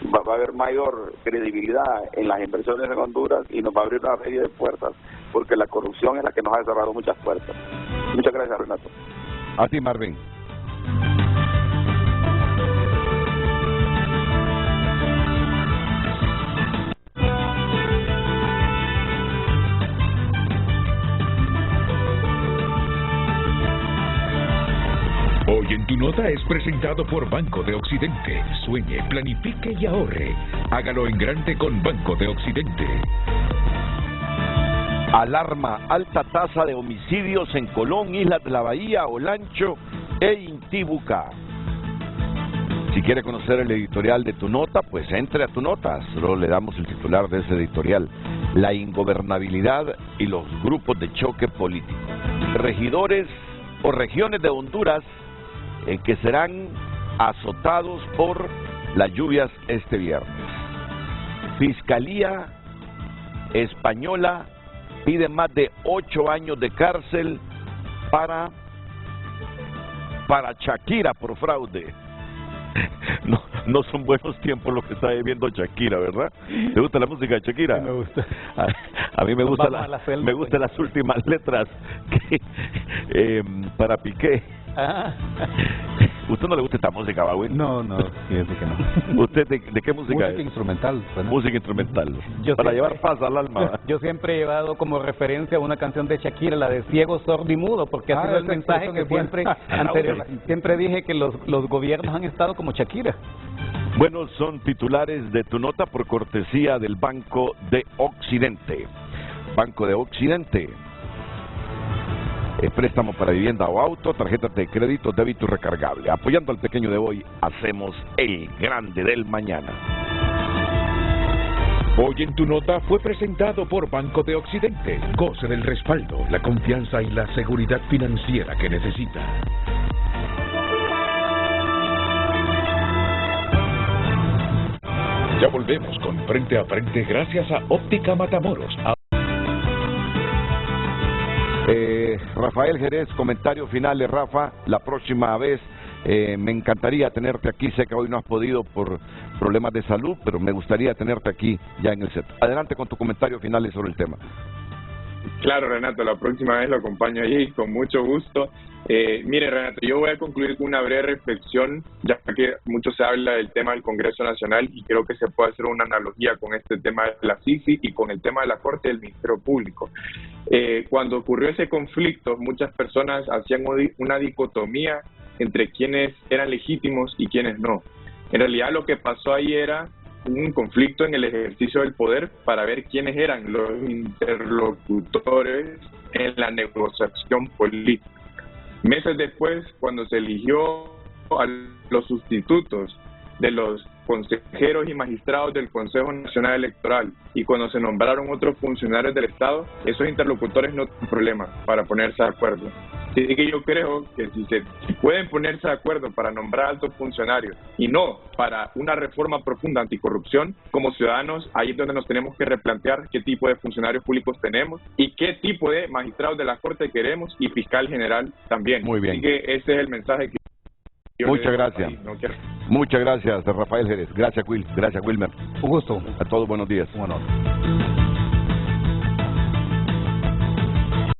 va a haber mayor credibilidad en las inversiones en Honduras y nos va a abrir una serie de puertas, porque la corrupción es la que nos ha cerrado muchas puertas. Muchas gracias, Renato. A ti, Marvin. Hoy en Tu Nota es presentado por Banco de Occidente. Sueñe, planifique y ahorre. Hágalo en grande con Banco de Occidente. Alarma: alta tasa de homicidios en Colón, Islas de la Bahía, Olancho e Intibucá. Si quiere conocer el editorial de Tu Nota, pues entre a Tu Nota. Solo le damos el titular de ese editorial: la ingobernabilidad y los grupos de choque político. Regidores o regiones de Honduras que serán azotados por las lluvias este viernes. Fiscalía española pide más de 8 años de cárcel para Shakira por fraude. No son buenos tiempos lo que está viviendo Shakira, ¿verdad? ¿Te gusta la música de Shakira? Sí, me gusta. A mí me gustan las últimas letras para Piqué. ¿Usted no le gusta esta música, Bagüín? No, fíjese que no. ¿Usted de qué música es? Música instrumental. Música instrumental. Yo para siempre, llevar paz al alma. Yo siempre he llevado como referencia una canción de Shakira, la de Ciego, Sordo y Mudo, porque ha sido el mensaje que siempre siempre dije que los gobiernos han estado como Shakira. Bueno, son titulares de Tu Nota por cortesía del Banco de Occidente. Banco de Occidente. Préstamo para vivienda o auto, tarjetas de crédito, débito recargable. Apoyando al pequeño de hoy, hacemos el grande del mañana. Hoy en Tu Nota fue presentado por Banco de Occidente. Goce del respaldo, la confianza y la seguridad financiera que necesita. Ya volvemos con Frente a Frente gracias a Óptica Matamoros. Rafael Jerez, comentarios finales, Rafa, la próxima vez. Me encantaría tenerte aquí, sé que hoy no has podido por problemas de salud, pero me gustaría tenerte aquí ya en el set. Adelante con tus comentarios finales sobre el tema. Claro, Renato, la próxima vez lo acompaño allí con mucho gusto. Mire, Renato, yo voy a concluir con una breve reflexión, ya que mucho se habla del tema del Congreso Nacional y creo que se puede hacer una analogía con este tema de la CICI y con el tema de la Corte del Ministerio Público. Cuando ocurrió ese conflicto, muchas personas hacían una dicotomía entre quienes eran legítimos y quienes no. En realidad lo que pasó ahí era un conflicto en el ejercicio del poder para ver quiénes eran los interlocutores en la negociación política. Meses después, cuando se eligió a los sustitutos de los consejeros y magistrados del Consejo Nacional Electoral y cuando se nombraron otros funcionarios del Estado, esos interlocutores no tienen problema para ponerse de acuerdo. Así que yo creo que si pueden ponerse de acuerdo para nombrar altos funcionarios y no para una reforma profunda anticorrupción, como ciudadanos, ahí es donde nos tenemos que replantear qué tipo de funcionarios públicos tenemos y qué tipo de magistrados de la Corte queremos y fiscal general también. Muy bien. Así que ese es el mensaje que yo Muchas gracias. Muchas gracias, Rafael Jerez. Gracias, Will. Gracias, Wilmer. Un gusto. A todos, buenos días. Un honor.